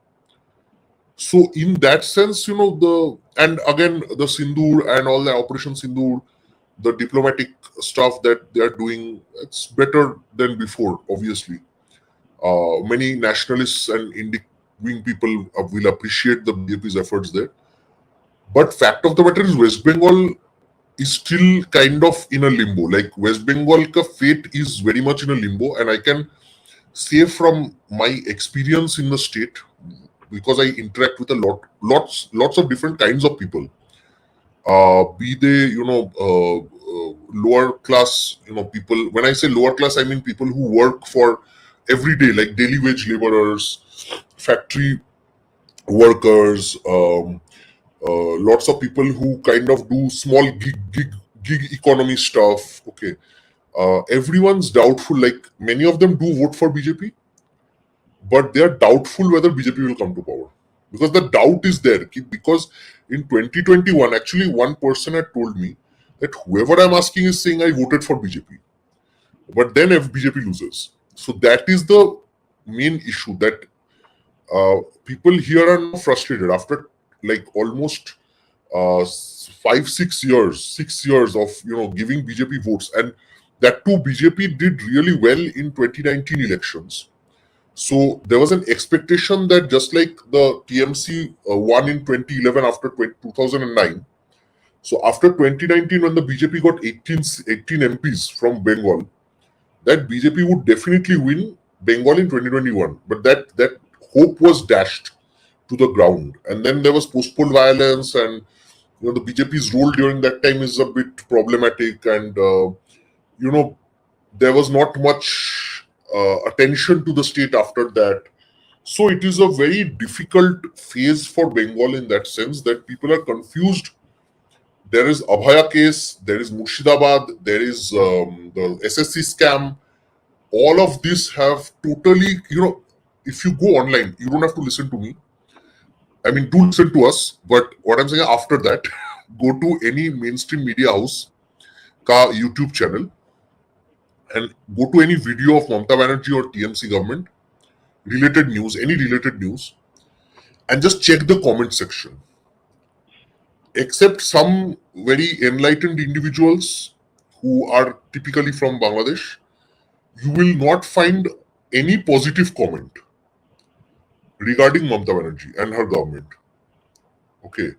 [SPEAKER 2] So in that sense, and again, the Sindoor and all the Operation Sindoor, the diplomatic stuff that they are doing, it's better than before, obviously. Many nationalists and indie-wing people will appreciate the BJP's efforts there. But fact of the matter is, West Bengal is still kind of in a limbo. Like West Bengal ka fate is very much in a limbo, and I can say from my experience in the state, because I interact with lots of different kinds of people, be they lower class people. When I say lower class, I mean people who work for every day, like daily wage laborers, factory workers, lots of people who kind of do small gig economy stuff. Okay, everyone's doubtful. Like many of them do vote for BJP, but they are doubtful whether BJP will come to power, because the doubt is there. Because In 2021, actually, one person had told me that whoever I'm asking is saying I voted for BJP, but then if BJP loses. So that is the main issue, that people here are now frustrated after like almost 5 6 years 6 years of giving BJP votes, and that too BJP did really well in 2019 elections. So there was an expectation that just like the TMC won in 2011 after 2009, so after 2019 when the BJP got 18 MPs from Bengal, that BJP would definitely win Bengal in 2021. But that hope was dashed to the ground. And then there was post-poll violence, and the BJP's role during that time is a bit problematic, and there was not much attention to the state after that. So it is a very difficult phase for Bengal in that sense, that people are confused. There is Abhaya case, there is Murshidabad, there is the SSC scam. All of this have totally, if you go online, you don't have to listen to me. I mean, do listen to us, but what I'm saying after that, go to any mainstream media house ka YouTube channel and go to any video of Mamata Banerjee or TMC government, related news, any related news, and just check the comment section. Except some very enlightened individuals who are typically from Bangladesh, you will not find any positive comment regarding Mamata Banerjee and her government. Okay.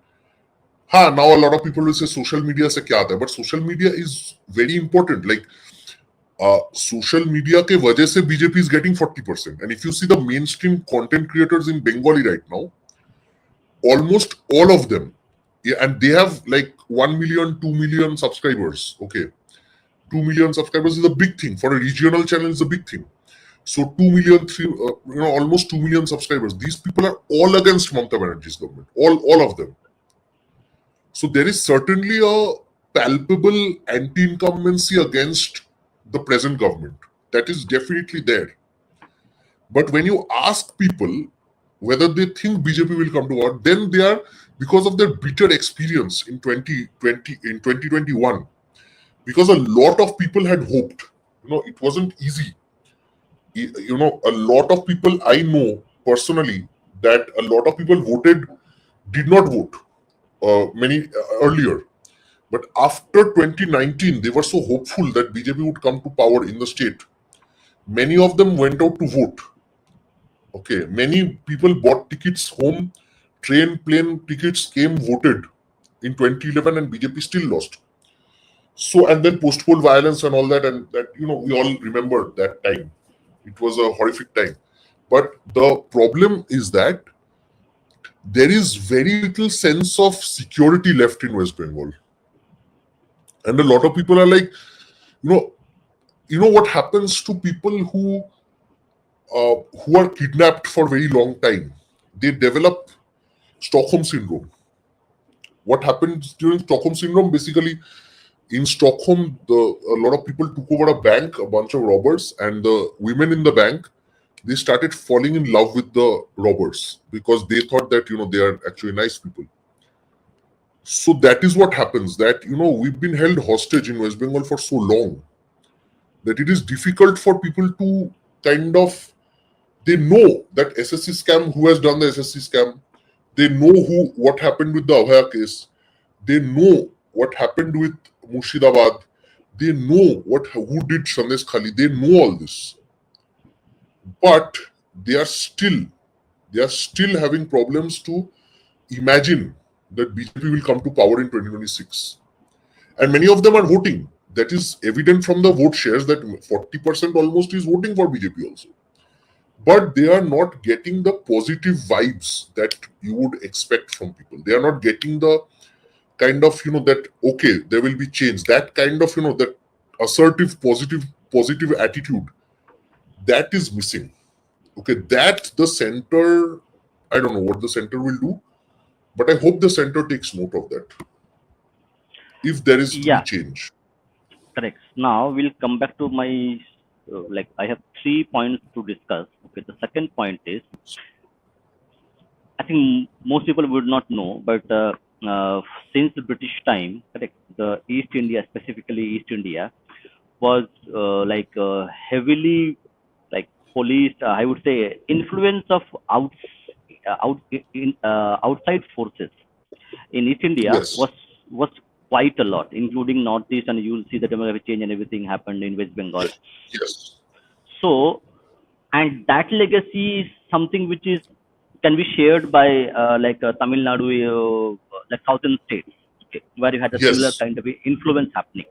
[SPEAKER 2] Now a lot of people will say social media se kya aata hai, but social media is very important. Like social media ke wajah se BJP is getting 40%. And if you see the mainstream content creators in Bengali right now, almost all of them, yeah, and they have like 1 million, 2 million subscribers. Okay. 2 million subscribers is a big thing. For a regional channel, is a big thing. So 2 million, almost 2 million subscribers. These people are all against Mamata Banerjee's government. All of them. So there is certainly a palpable anti-incumbency against the present government. That is definitely there. But when you ask people whether they think BJP will come to power, then they are, because of their bitter experience in 2021, because a lot of people had hoped. It wasn't easy. A lot of people I know personally, that a lot of people did not vote many earlier. But after 2019, they were so hopeful that BJP would come to power in the state. Many of them went out to vote. Okay, many people bought tickets home, train, plane tickets, came, voted in 2011, and BJP still lost. So, and then post-poll violence and all that, and that, we all remember that time. It was a horrific time. But the problem is that there is very little sense of security left in West Bengal. And a lot of people are like, what happens to people who are kidnapped for a very long time? They develop Stockholm syndrome. What happens during Stockholm syndrome? Basically, in Stockholm, a lot of people took over a bank, a bunch of robbers, and the women in the bank, they started falling in love with the robbers because they thought that they are actually nice people. So that is what happens. That we've been held hostage in West Bengal for so long that it is difficult for people to kind of, they know that SSC scam, who has done the SSC scam, they know what happened with the Abhaya case, they know what happened with Murshidabad, they know who did Sandesh Khali, they know all this, but they are still having problems to imagine that BJP will come to power in 2026, and many of them are voting. That is evident from the vote shares that 40% almost is voting for BJP also. But they are not getting the positive vibes that you would expect from people. They are not getting the kind of, that, okay, there will be change. That kind of, that assertive, positive attitude, that is missing. Okay, that the center, I don't know what the center will do, but I hope the center takes note of that. If there is to be change.
[SPEAKER 1] Correct. Now we'll come back to my, I have 3 points to discuss. Okay, the second point is, I think most people would not know, but uh, since the British time, correct, the East India, specifically East India, was heavily like policed. I would say influence of outside forces in East India
[SPEAKER 2] Yes,
[SPEAKER 1] was quite a lot, including Northeast, and you'll see the demographic change and everything happened in West Bengal.
[SPEAKER 2] yes,
[SPEAKER 1] So, and that legacy is something which is can be shared by Tamil Nadu, like southern states, okay, where you had a similar
[SPEAKER 2] yes,
[SPEAKER 1] kind of influence happening.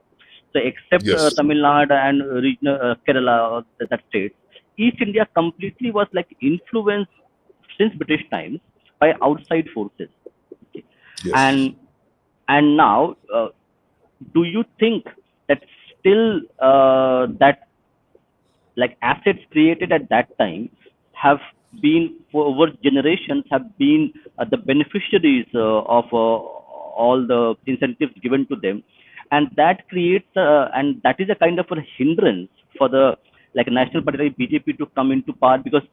[SPEAKER 1] So, except
[SPEAKER 2] yes.
[SPEAKER 1] Tamil Nadu and regional Kerala, that state, East India completely was like influenced since British times by outside forces. Okay.
[SPEAKER 2] Yes.
[SPEAKER 1] And now, do you think that still that like assets created at that time have been for over generations have been the beneficiaries of all the incentives given to them, and that creates and that is a kind of a hindrance for the like national party like BJP to come into power, because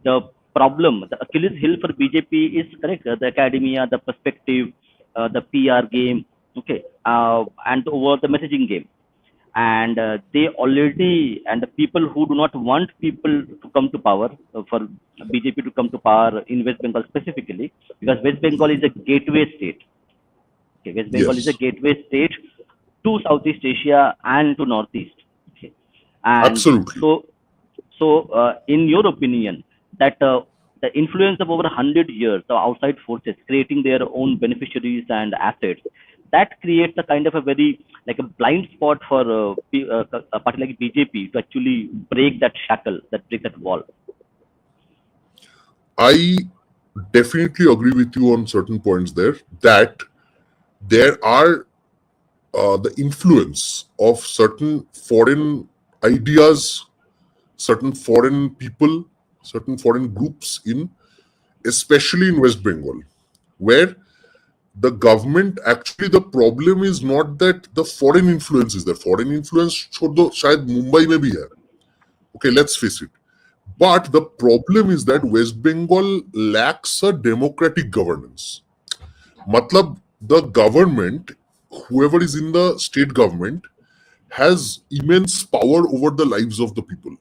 [SPEAKER 1] the problem, the Achilles heel for BJP is correct, the academia, the perspective, the PR game, okay, and over the messaging game. And they already, and the people who do not want people to come to power, for BJP to come to power in West Bengal specifically, because West Bengal is a gateway state. Okay, West Bengal is a
[SPEAKER 2] Yes.
[SPEAKER 1] gateway state to Southeast Asia and to Northeast. Okay, and
[SPEAKER 2] Absolutely.
[SPEAKER 1] in your opinion, that the influence of over 100 years of outside forces creating their own beneficiaries and assets, that creates a kind of a very like a blind spot for a party like BJP to actually break that shackle, that break that wall.
[SPEAKER 2] I definitely agree with you on certain points there, that there are the influence of certain foreign ideas, certain foreign people, certain foreign groups in, especially in West Bengal, where the government, actually the problem is not that the foreign influence is there. Foreign influence छोड़ दो, शायद मुंबई में भी है. Okay, let's face it. But the problem is that West Bengal lacks a democratic governance. Matlab, the government, whoever is in the state government, has immense power over the lives of the people.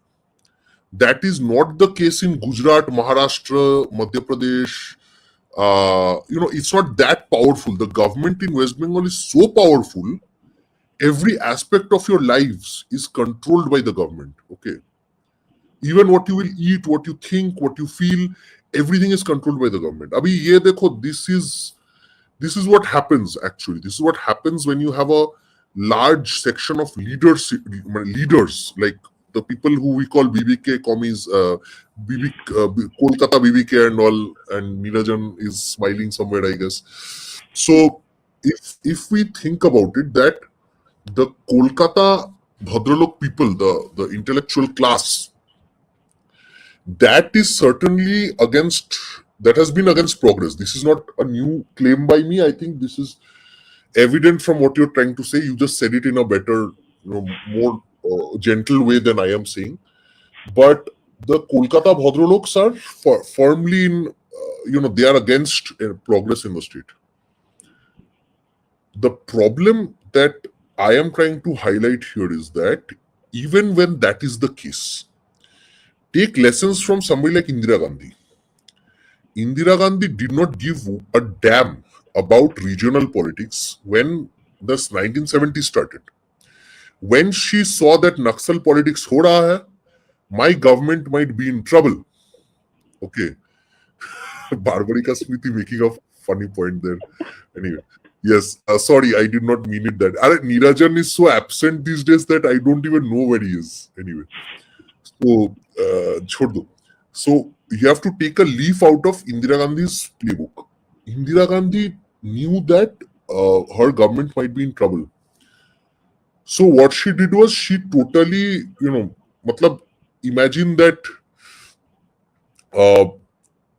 [SPEAKER 2] That is not the case in Gujarat, Maharashtra, Madhya Pradesh. It's not that powerful. The government in West Bengal is so powerful. Every aspect of your lives is controlled by the government. Okay, even what you will eat, what you think, what you feel, everything is controlled by the government. Abhi ye dekho, this is what happens actually. This is what happens when you have a large section of leaders like the people who we call BBK commies, Kolkata BBK and all, and Neerajan is smiling somewhere, I guess. So if we think about it, that the Kolkata Bhadralok people, the intellectual class, that is certainly against, that has been against progress. This is not a new claim by me. I think this is evident from what you're trying to say. You just said it in a better, more gentle way than I am saying. But the Kolkata Bhadraloks are firmly in, they are against progress in the state. The problem that I am trying to highlight here is that even when that is the case, take lessons from somebody like Indira Gandhi. Indira Gandhi did not give a damn about regional politics when this 1970s started. When she saw that Naxal politics ho raha hai, my government might be in trouble. Okay. Barbarika Smriti making a funny point there. Anyway. Yes, sorry, I did not mean it that. Neerajan is so absent these days that I don't even know where he is. Anyway. So, chhod do. So you have to take a leaf out of Indira Gandhi's playbook. Indira Gandhi knew that her government might be in trouble. So what she did was she totally, matlab, imagine that uh,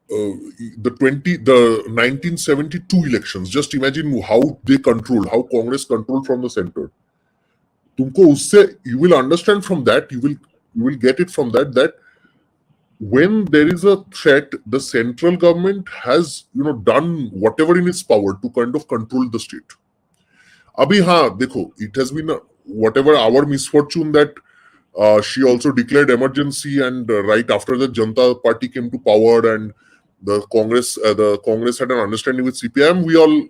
[SPEAKER 2] the 1972 elections. Just imagine how they control, how Congress controlled from the center. तुमको उससे, you will understand from that, you will get it from that when there is a threat, the central government has done whatever in its power to kind of control the state. Abhi dekho, it has been whatever our misfortune that she also declared emergency, and right after that Janata Party came to power, and the Congress had an understanding with CPM.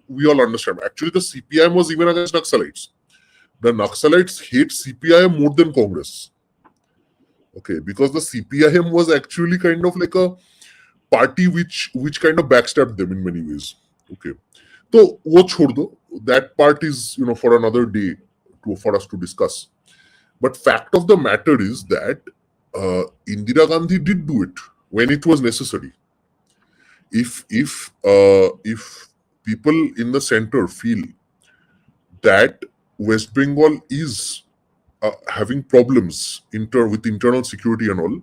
[SPEAKER 2] We all understand. Actually, the CPM was even against Naxalites. The Naxalites hate CPIM more than Congress. Okay, because the CPIM was actually kind of like a party which kind of backstabbed them in many ways. Okay, so wo chhod do. That part is for another day for us to discuss. But fact of the matter is that Indira Gandhi did do it when it was necessary. If people in the center feel that West Bengal is having problems with internal security and all,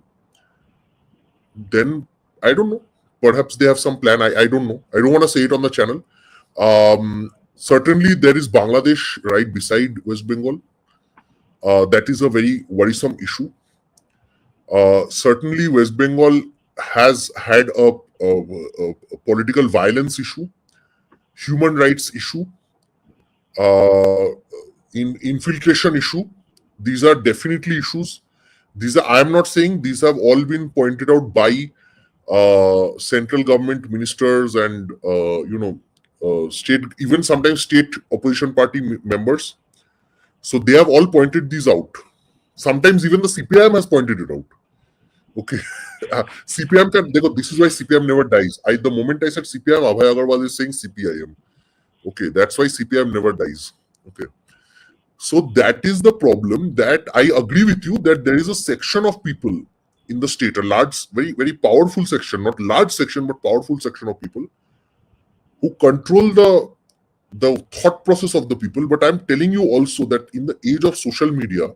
[SPEAKER 2] then I don't know. Perhaps they have some plan. I don't know. I don't want to say it on the channel. Certainly, there is Bangladesh right beside West Bengal. That is a very worrisome issue. Certainly, West Bengal has had a political violence issue, human rights issue, infiltration issue. These are definitely issues. I am not saying these have all been pointed out by central government ministers and state, even sometimes state opposition party members. So they have all pointed these out. Sometimes even the CPM has pointed it out. Okay. CPM can, this is why CPM never dies. The moment I said CPM, Abhay Agarwal is saying CPIM. Okay, that's why CPM never dies. Okay. So that is the problem, that I agree with you that there is a section of people in the state, a large, very, very powerful section, not large section, but powerful section of people who control the thought process of the people. But I'm telling you also that in the age of social media,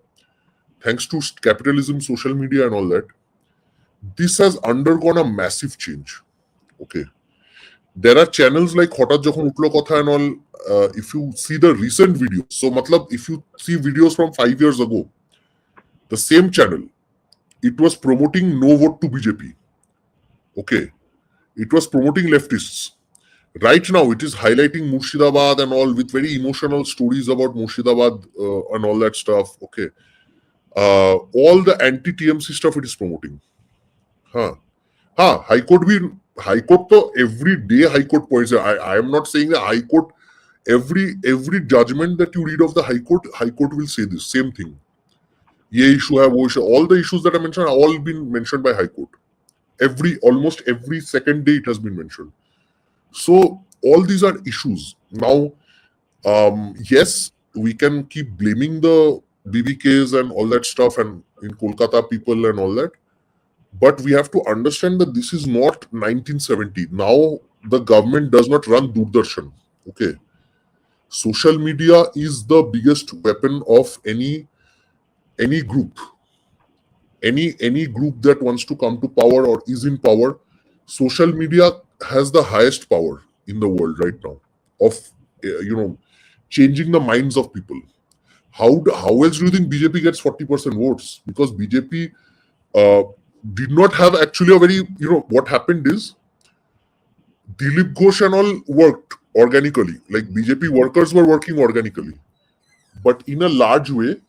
[SPEAKER 2] thanks to capitalism, social media and all that, this has undergone a massive change. Okay. There are channels like Hotat Jokhon Utlo Kotha and all. If you see the recent videos, so matlab, if you see videos from 5 years ago, the same channel, it was promoting no vote to BJP. Okay. It was promoting leftists. Right now, it is highlighting Murshidabad and all with very emotional stories about Murshidabad and all that stuff. Okay. All the anti-TMC stuff it is promoting. High Court to every day High Court points. I am not saying that High Court, every judgment that you read of the High Court will say this same thing. Ye issue hai, wo issue. All the issues that I mentioned have all been mentioned by High Court. Almost every second day it has been mentioned. So all these are issues. Now, yes, we can keep blaming the BBKs and all that stuff and in Kolkata people and all that. But we have to understand that this is not 1970. Now the government does not run Doordarshan. Okay. Social media is the biggest weapon of any group. Any group that wants to come to power or is in power, social media has the highest power in the world right now of changing the minds of people. How else do you think BJP gets 40% votes? Because BJP did not have actually a very, what happened is Dilip Ghosh and all worked organically. Like BJP workers were working organically. But in a large way,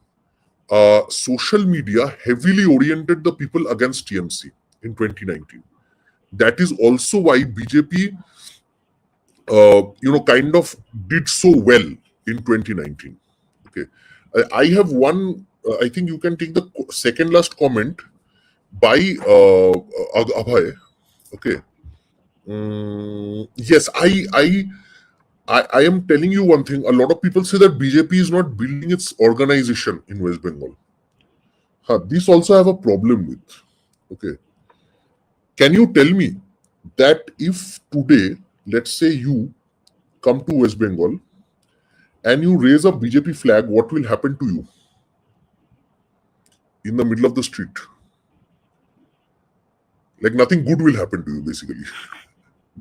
[SPEAKER 2] social media heavily oriented the people against TMC in 2019. That is also why BJP, kind of did so well in 2019. Okay. I have one, I think you can take the second last comment by Abhay. Okay. Yes, I am telling you one thing. A lot of people say that BJP is not building its organization in West Bengal. This also I have a problem with. Okay. Can you tell me that if today, let's say you come to West Bengal and you raise a BJP flag, what will happen to you in the middle of the street? Like nothing good will happen to you, basically.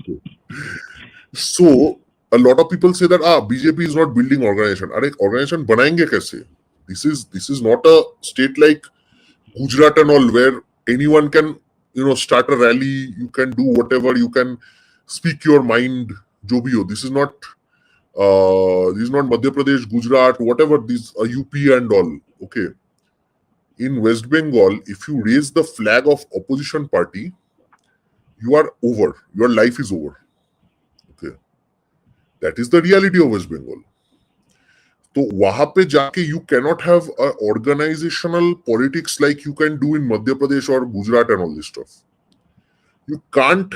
[SPEAKER 2] Okay. So a lot of people say that BJP is not building organization. Organization banayenge kaise? This is not a state like Gujarat and all where anyone can start a rally, you can do whatever, you can speak your mind, jo bhi ho. This is not Madhya Pradesh, Gujarat, whatever, these UP and all. Okay. In West Bengal, if you raise the flag of opposition party, you are over. Your life is over. Okay. That is the reality of West Bengal. So वहां पे जाके you cannot have a organizational politics like you can do in Madhya Pradesh or Gujarat and all this stuff. You can't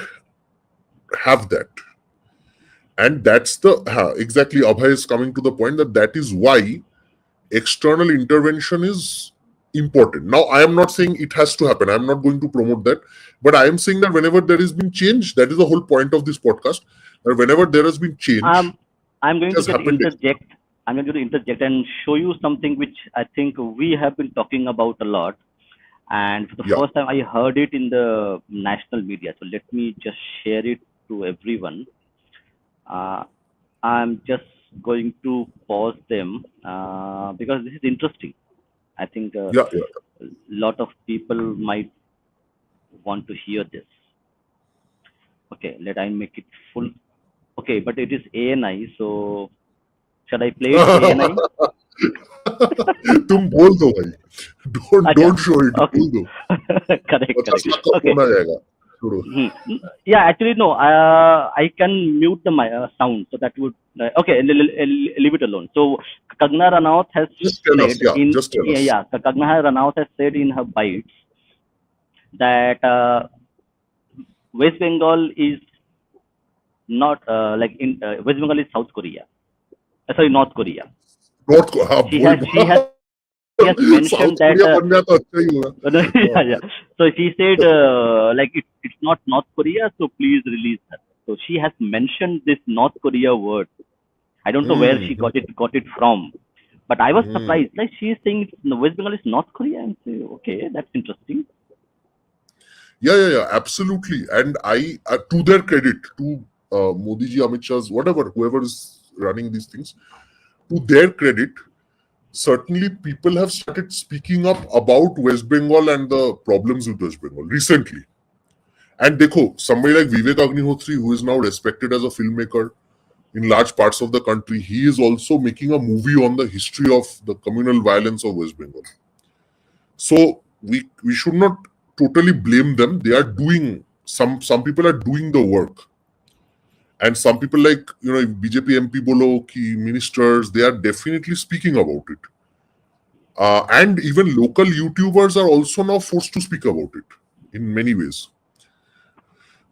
[SPEAKER 2] have that. And that's exactly Abhay is coming to the point that is why external intervention is important. Now, I am not saying it has to happen. I am not going to promote that. But I am saying that whenever there has been change, that is the whole point of this podcast, that whenever there has been change,
[SPEAKER 1] I'm going
[SPEAKER 2] it
[SPEAKER 1] to
[SPEAKER 2] has
[SPEAKER 1] just
[SPEAKER 2] happened.
[SPEAKER 1] interject. I'm going to interject and show you something which I think we have been talking about a lot. And for the first time, I heard it in the national media. So let me just share it to everyone. I'm just going to pause them because this is interesting. I think a lot of people might want to hear this. Okay, let I make it full. Okay, but it is ANI, so should I play it ANI?
[SPEAKER 2] तुम बोल दो भाई. Don't show it.
[SPEAKER 1] Okay.
[SPEAKER 2] बोल दो.
[SPEAKER 1] Correct.
[SPEAKER 2] 50 lakh का
[SPEAKER 1] Okay.
[SPEAKER 2] Phone आ जाएगा. छोड़ो.
[SPEAKER 1] Yeah, actually no. I can mute the sound, so that would okay. Leave it alone. So Kangana Ranaut has
[SPEAKER 2] Just tell us.
[SPEAKER 1] said in
[SPEAKER 2] Just tell us.
[SPEAKER 1] Kangana Ranaut has said in her bites that West Bengal is not West Bengal is South Korea. Sorry, North Korea.
[SPEAKER 2] North Korea.
[SPEAKER 1] She has mentioned
[SPEAKER 2] South
[SPEAKER 1] that
[SPEAKER 2] Korea बन गया तो अच्छा ही होगा.
[SPEAKER 1] yeah. So she said like it's not North Korea, so please release her. So she has mentioned this North Korea word. I don't know where she got it from, but I was surprised. Like she is saying West Bengal is North Korea, and say, okay, that's interesting.
[SPEAKER 2] Yeah, absolutely. And I, to their credit, to Modi ji, Amit Shah's, whatever, whoever is running these things, to their credit, certainly people have started speaking up about West Bengal and the problems with West Bengal recently. And dekho, somebody like Vivek Agnihotri, who is now respected as a filmmaker in large parts of the country, he is also making a movie on the history of the communal violence of West Bengal. So we should not totally blame them. They are doing, some people are doing the work. And some people like, BJP MP bolo ki ministers, they are definitely speaking about it. And even local YouTubers are also now forced to speak about it in many ways.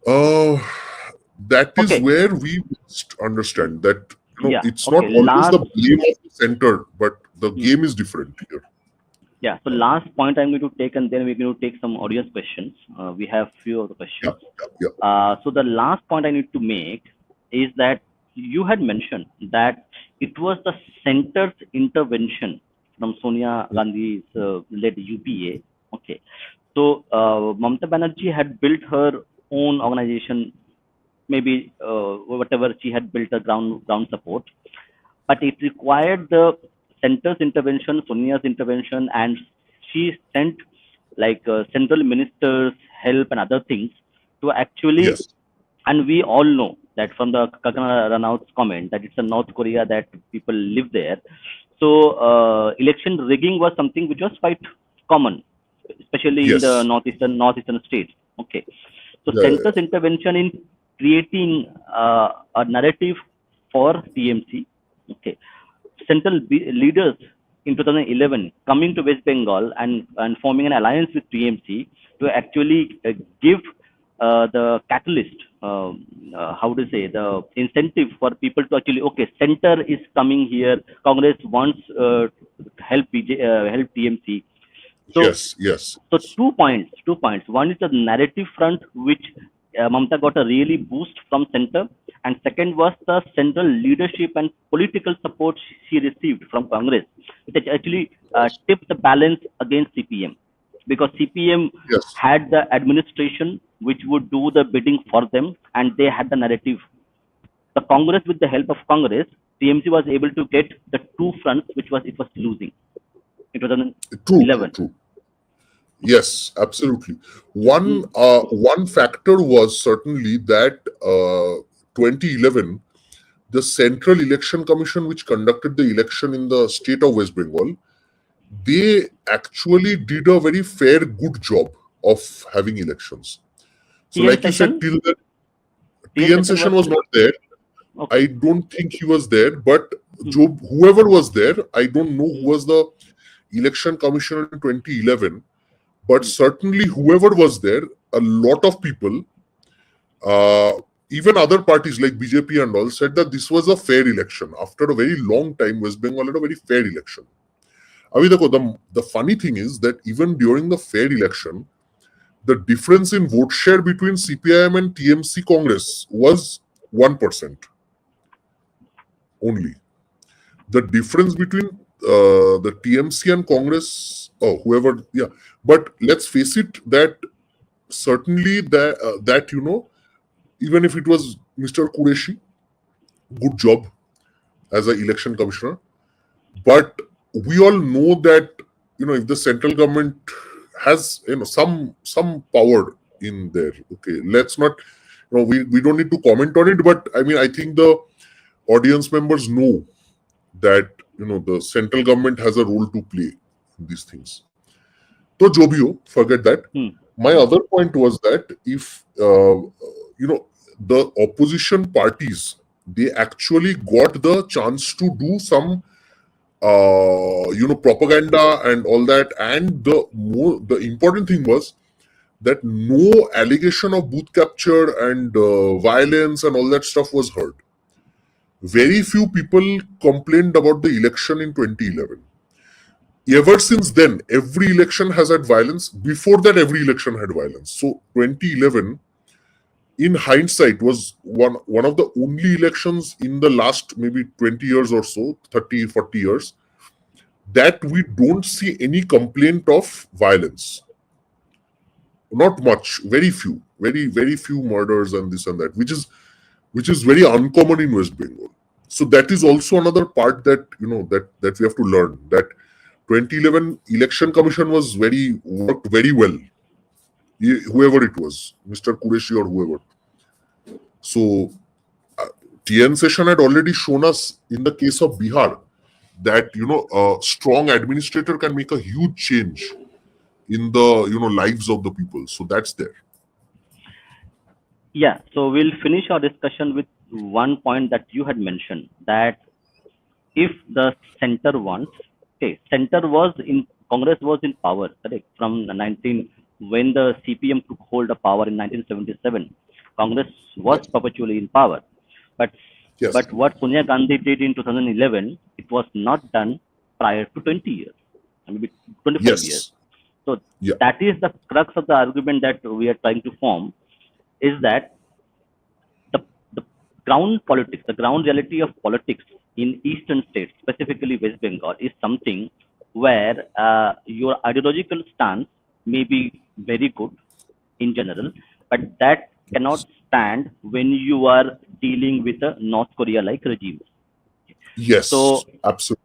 [SPEAKER 2] That is where we must understand that it's not always the blame of the center, but the game is different here.
[SPEAKER 1] Yeah, so last point I'm going to take, and then we're going to take some audience questions. We have few of the questions. So the last point I need to make is that you had mentioned that it was the center's intervention from Sonia Gandhi's led UPA. Okay, so Mamata Banerjee had built her own organization, maybe whatever she had built a ground support, but it required the center's intervention, Sonia's intervention, and she sent like central ministers' help and other things to actually. And we all know that from the Kangana Ranaut's comment that it's a North Korea, that people live there. So election rigging was something which was quite common, especially in the northeastern states. Okay, so center's intervention in creating a narrative for TMC. Okay, central leaders in 2011 coming to West Bengal and forming an alliance with TMC to actually give the catalyst, how to say, the incentive for people to actually, okay, center is coming here, Congress wants to help TMC. So, So 2 points. One is the narrative front, which Mamata got a really boost from center, and second was the central leadership and political support she received from Congress, which actually tipped the balance against CPM, because CPM had the administration which would do the bidding for them, and they had the narrative. The Congress, with the help of Congress, TMC was able to get the two fronts which it was losing in 2011.
[SPEAKER 2] Yes, absolutely. One factor was certainly that 2011, the Central Election Commission, which conducted the election in the state of West Bengal, they actually did a very fair, good job of having elections. So,
[SPEAKER 1] TN
[SPEAKER 2] like you said,
[SPEAKER 1] session,
[SPEAKER 2] till the
[SPEAKER 1] TN
[SPEAKER 2] TN
[SPEAKER 1] session
[SPEAKER 2] session
[SPEAKER 1] was
[SPEAKER 2] was not there.
[SPEAKER 1] okay.
[SPEAKER 2] I don't think he was there, but
[SPEAKER 1] Mhm.
[SPEAKER 2] Job, whoever was there, I don't know who
[SPEAKER 1] Mhm.
[SPEAKER 2] was the election commissioner in 2011, but
[SPEAKER 1] Mhm.
[SPEAKER 2] certainly whoever was there, a lot of people, uh, even other parties like BJP and all, said that this was a fair election. After a very long time, West Bengal had a very fair election. Abhi dekho, the funny thing is that even during the fair election, the difference in vote share between CPIM and TMC Congress was 1% only. The difference between the TMC and Congress, oh, whoever, yeah. But let's face it, that certainly that even if it was Mr. Qureshi, good job as an election commissioner. But we all know that if the central government has some power in there, okay, let's not we don't need to comment on it. But I mean, I think the audience members know that the central government has a role to play in these things. So Jobio, forget that.
[SPEAKER 1] Hmm.
[SPEAKER 2] My
[SPEAKER 1] Hmm.
[SPEAKER 2] other point was that if the opposition parties, they actually got the chance to do some propaganda and all that, and the important thing was that no allegation of booth capture and violence and all that stuff was heard. Very few people complained about the election in 2011. Ever since then, every election has had violence. Before that, every election had violence. So 2011, in hindsight, was one of the only elections in the last maybe 20 years or so, 30, 40 years, that we don't see any complaint of violence. Not much, very few, very few murders and this and that, which is very uncommon in West Bengal. So that is also another part that that we have to learn, that 2011 election commission was worked very well, whoever it was, Mr. Qureshi or whoever. So TN session had already shown us in the case of Bihar that a strong administrator can make a huge change in the lives of the people. So that's there.
[SPEAKER 1] Yeah, so we'll finish our discussion with one point that you had mentioned, that if the center wants, okay, center was in Congress was in power, correct? From the 19 when the CPM took hold of power in 1977, Congress was
[SPEAKER 2] Yes.
[SPEAKER 1] perpetually in power. But
[SPEAKER 2] Yes.
[SPEAKER 1] but what Sonia Gandhi did in 2011, it was not done prior to 20 years, I mean 25 years.
[SPEAKER 2] Yes.
[SPEAKER 1] So
[SPEAKER 2] Yeah.
[SPEAKER 1] that is the crux of the argument that we are trying to form, is that the, the ground politics, the ground reality of politics in eastern states, specifically West Bengal, is something where your ideological stance may be very good in general, but that cannot stand when you are dealing with a North Korea like regime.
[SPEAKER 2] Yes.
[SPEAKER 1] So,
[SPEAKER 2] Absolutely.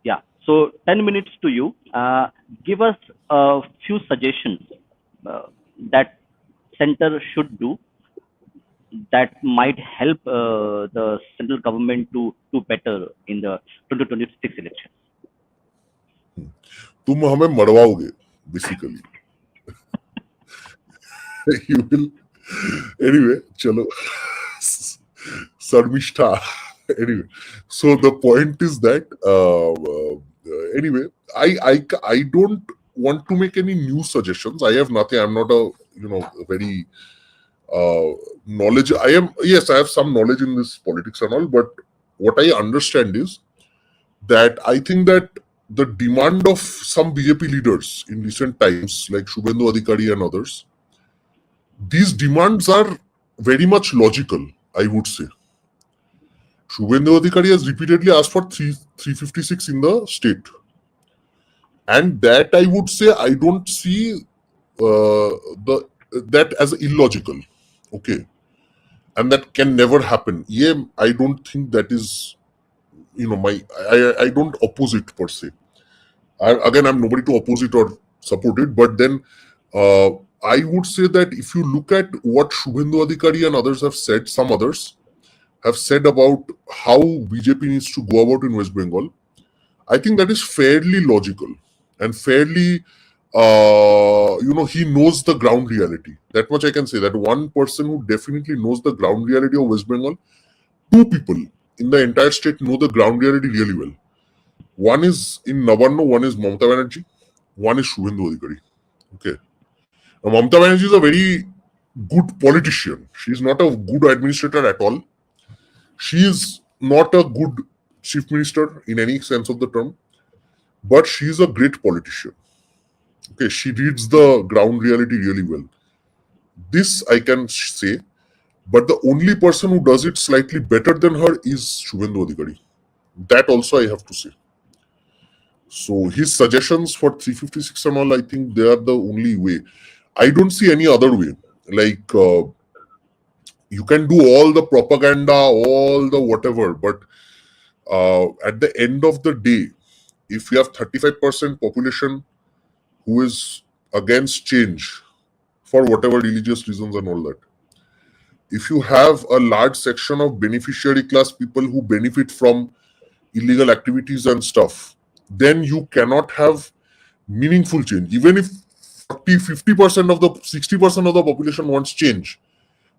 [SPEAKER 1] yeah, so 10 minutes to you. Give us a few suggestions uh, that center should do that might help the central government to do better in the 2026 election.
[SPEAKER 2] तुम हमें मरवाओगे basically. You will. Anyway, chalo. Sarmishta. Anyway, so the point is that anyway, I don't want to make any new suggestions. I have nothing. I'm not a very knowledge. Yes, I have some knowledge in this politics and all, but what I understand is that I think that the demand of some BJP leaders in recent times, like Shubhendu Adhikari and others, these demands are very much logical, I would say. Shubhendu Adhikari has repeatedly asked for 356 in the state. And that I would say I don't see the that as illogical. Okay. And that can never happen. Yeah, I don't think that is I don't oppose it per se. Again, I'm nobody to oppose it or supported. But then I would say that if you look at what Shubhendu Adhikari and others have said, some others have said about how BJP needs to go about in West Bengal, I think that is fairly logical and fairly, he knows the ground reality. That much I can say, that one person who definitely knows the ground reality of West Bengal, two people in the entire state know the ground reality really well. One is in Navarno, one is Mamata Banerjee, one is Shubhendu Adhikari. Okay. Now, Mamata Banerjee is a very good politician. She is not a good administrator at all. She is not a good chief minister in any sense of the term, but she is a great politician. Okay, she reads the ground reality really well. This I can say, but the only person who does it slightly better than her is Shubhendu Adhikari. That also I have to say. So his suggestions for 356 and all, I think they are the only way. I don't see any other way. Like you can do all the propaganda, all the whatever, but at the end of the day, if you have 35% population who is against change for whatever religious reasons and all that, if you have a large section of beneficiary class people who benefit from illegal activities and stuff, then you cannot have meaningful change. Even if 50% of the 60% of the population wants change,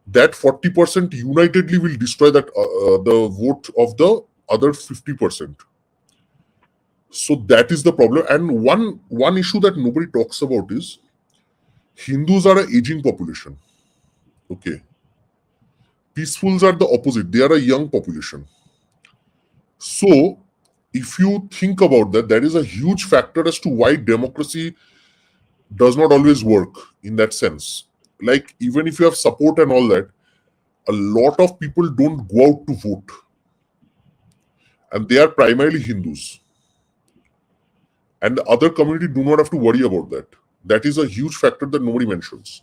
[SPEAKER 2] that 40% unitedly will destroy that the vote of the other 50%. So that is the problem. And one issue that nobody talks about is Hindus are an aging population. Okay. Peacefuls are the opposite. They are a young population. So if you think about that, that is a huge factor as to why democracy does not always work in that sense. Like even if you have support and all that, a lot of people don't go out to vote. And they are primarily Hindus. And the other community do not have to worry about that. That is a huge factor that nobody mentions.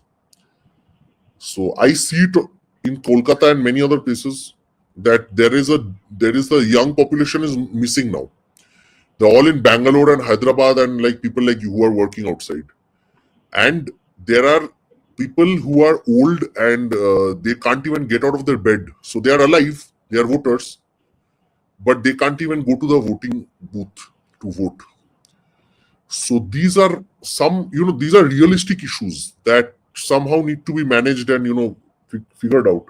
[SPEAKER 2] So I see it in Kolkata and many other places that there is a young population is missing now. They're all in Bangalore and Hyderabad and like people like you who are working outside. And there are people who are old and they can't even get out of their bed. So they are alive, they are voters, but they can't even go to the voting booth to vote. So these are these are realistic issues that somehow need to be managed and, figured out.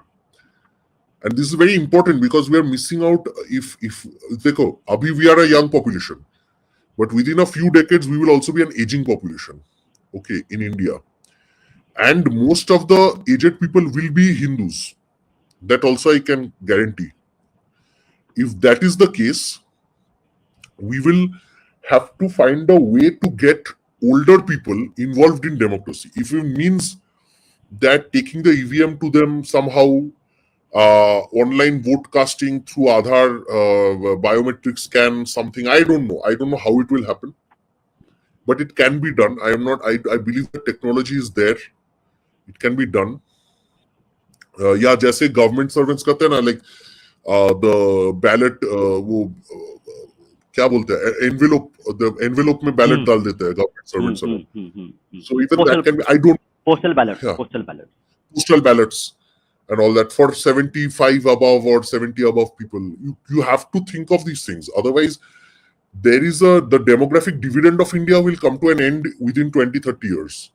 [SPEAKER 2] And this is very important because we are missing out if abhi we are a young population, but within a few decades we will also be an aging population, okay, in India. And most of the aged people will be Hindus. That also I can guarantee. If that is the case, we will have to find a way to get older people involved in democracy. If it means that taking the EVM to them somehow, online vote casting through Aadhaar, biometric scan, something, I don't know. I don't know how it will happen. But it can be done. I believe the technology is there. It can be done. जैसे government servants करते हैं ना, like the ballot वो क्या बोलते हैं, envelope में ballot डाल देते हैं government servants. So even that can be, I don't,
[SPEAKER 1] postal
[SPEAKER 2] ballots and all that for 75 above or 70 above people. You have to think of these things. Otherwise, the demographic dividend of India will come to an end within 20-30 years.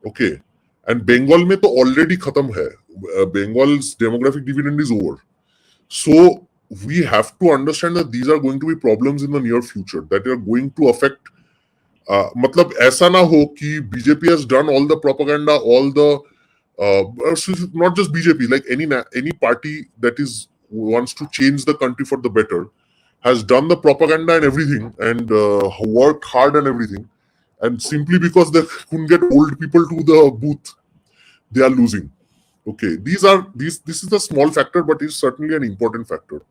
[SPEAKER 2] Okay. And Bengal mein to already khatam hai. Bengal's demographic dividend is over. So we have to understand that these are going to be problems in the near future that are going to affect. मतलब ऐसा ना हो कि BJP has done all the propaganda, all the not just BJP, like any party that wants to change the country for the better has done the propaganda and everything and worked hard and everything, and simply because they couldn't get old people to the booth, they are losing. Okay, this is a small factor, but it's certainly an important factor.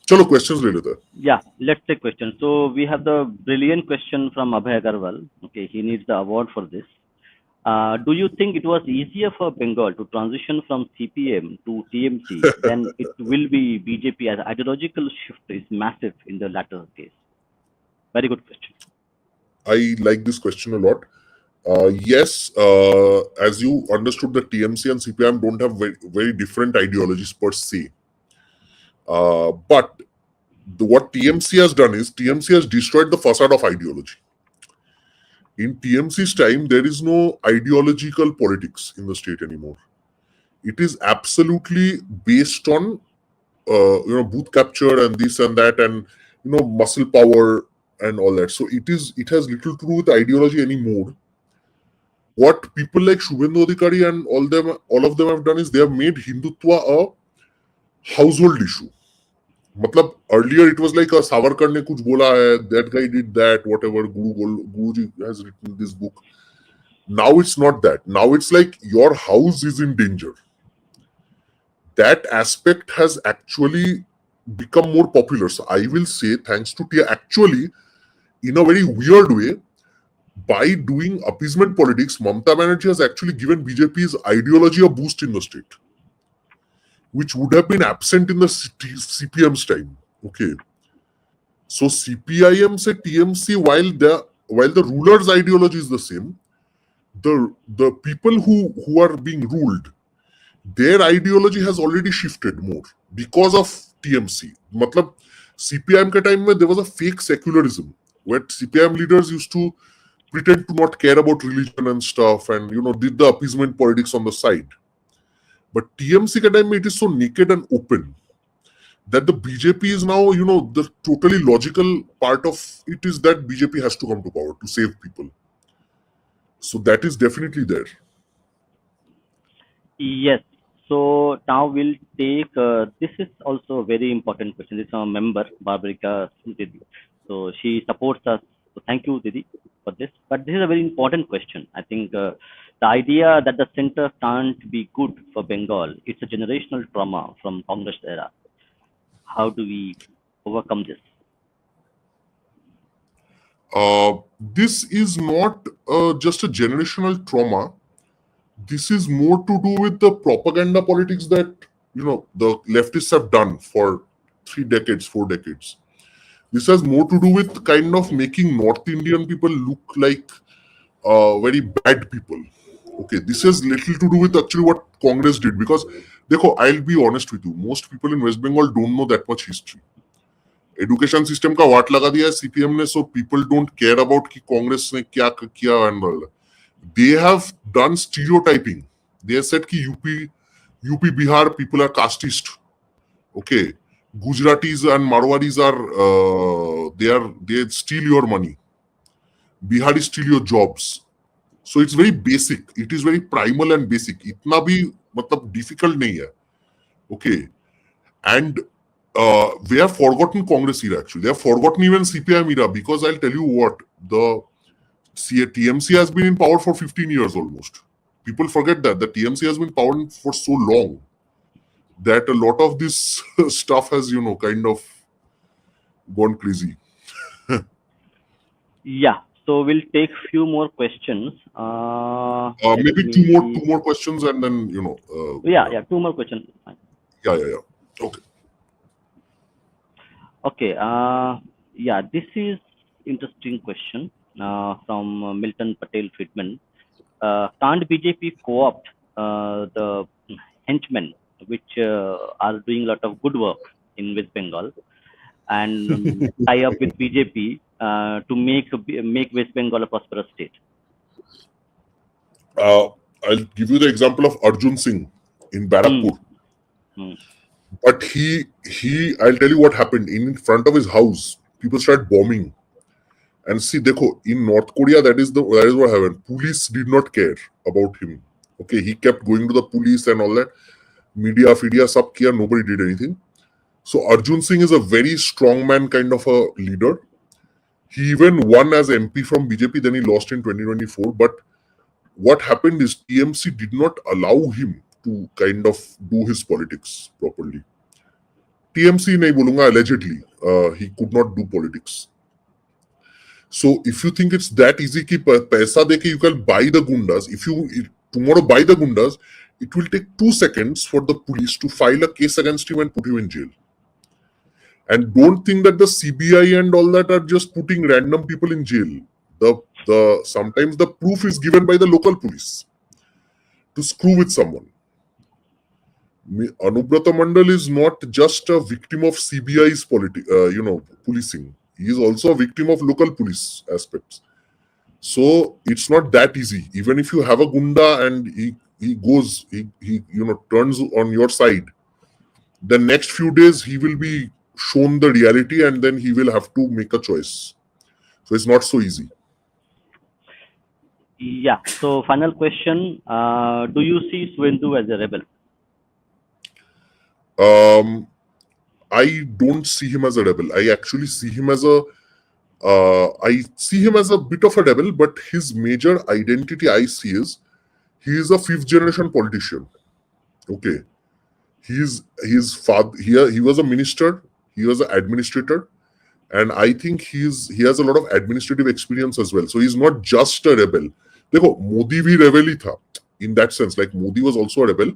[SPEAKER 2] Chalo, questions le lete hain.
[SPEAKER 1] Yeah, let's take questions. So we have the brilliant question from Abhay Agarwal. Okay, he needs the award for this. Do you think it was easier for Bengal to transition from CPM to TMC than it will be BJP, as ideological shift is massive in the latter case? Very good question.
[SPEAKER 2] I like this question a lot. Yes, as you understood, the TMC and CPM don't have very different ideologies per se. But what TMC has done is TMC has destroyed the facade of ideology. In TMC's time, there is no ideological politics in the state anymore. It is absolutely based on booth capture and this and that, and muscle power and all that. So it has little to do with ideology anymore. What people like Shubhendu Adhikari and all of them have done is they have made Hindutva a household issue. मतलब earlier it was like a Savarkar ने कुछ बोला है, that guy did that, whatever, Guruji has written this book. Now it's not that. Now it's like your house is in danger. That aspect has actually become more popular. So I will say, thanks to TIA, actually, in a very weird way, by doing appeasement politics, Mamata Banerjee has actually given BJP's ideology a boost in the state, which would have been absent in the CPM's time. Okay. So CPIM se TMC, while the ruler's ideology is the same, the people who are being ruled, their ideology has already shifted more because of TMC. मतलब CPIM के time में there was a fake secularism where CPIM leaders used to pretend to not care about religion and stuff, and did the appeasement politics on the side. But TMC के time में it is so naked and open that the BJP is now, the totally logical part of it is that BJP has to come to power to save people. So that is definitely there.
[SPEAKER 1] Yes. So now we'll take, this is also a very important question. This is our member, Barbarika Didi. So she supports us. So thank you, Didi, for this. But this is a very important question. I think the idea that the center can't be good for Bengal, it's a generational trauma from Congress era. How do we overcome this?
[SPEAKER 2] This is not just a generational trauma. This is more to do with the propaganda politics that the leftists have done for 3 decades, 4 decades. This has more to do with kind of making North Indian people look like very bad people. Okay, this has little to do with actually what Congress did, because I'll be honest with you, most people in West Bengal don't know that much history. Education system का वाट लगा दिया है CPM ने, so people don't care about कि कांग्रेस ने क्या किया and all. They have done stereotyping. They have said कि UP Bihar people are casteist. Okay, Gujaratis and Marwaris they steal your money. Biharis steal your jobs. So it's very basic. It is very primal and basic. इतना भी मतलब difficult नहीं है. Okay, and they have forgotten Congress era actually. They have forgotten even CPM era, because I'll tell you what, the TMC has been in power for 15 years almost. People forget that the TMC has been in power for so long that a lot of this stuff has kind of gone crazy.
[SPEAKER 1] Yeah. So we'll take few more questions.
[SPEAKER 2] Maybe two more questions and then
[SPEAKER 1] yeah, 2 more questions.
[SPEAKER 2] Yeah. Okay.
[SPEAKER 1] Okay. Yeah, this is interesting question from Milton Patel Friedman. Can't BJP co-opt the henchmen which are doing a lot of good work in West Bengal and tie up with BJP to make West Bengal a prosperous state?
[SPEAKER 2] I'll give you the example of Arjun Singh in Barakpur. But I'll tell you what happened. In front of his house, people started bombing. And see, in North Korea, that is what happened. Police did not care about him. Okay, he kept going to the police and all that. Media, sab kiya, nobody did anything. So Arjun Singh is a very strongman kind of a leader. He even won as MP from BJP, then he lost in 2024. But what happened is TMC did not allow him to kind of do his politics properly. TMC nahi bolunga, allegedly, he could not do politics. So if you think it's that easy ki paisa deke you can buy the gundas, if you tomorrow buy the gundas, it will take 2 seconds for the police to file a case against him and put him in jail. And don't think that the CBI and all that are just putting random people in jail. Sometimes the proof is given by the local police to screw with someone. Anubrata Mandal is not just a victim of CBI's policing. He is also a victim of local police aspects. So it's not that easy. Even if you have a gunda and he turns on your side, the next few days he will be shown the reality and then he will have to make a choice. So it's not so easy.
[SPEAKER 1] Yeah. So final question: do you see Suvendu as a rebel?
[SPEAKER 2] I don't see him as a rebel. I actually see him as a bit of a rebel, but his major identity I see is he is a fifth generation politician. Okay, his father. He was a minister. He was an administrator, and I think he has a lot of administrative experience as well. So he's not just a rebel. देखो मोदी भी rebel ही था in that sense. Like Modi was also a rebel,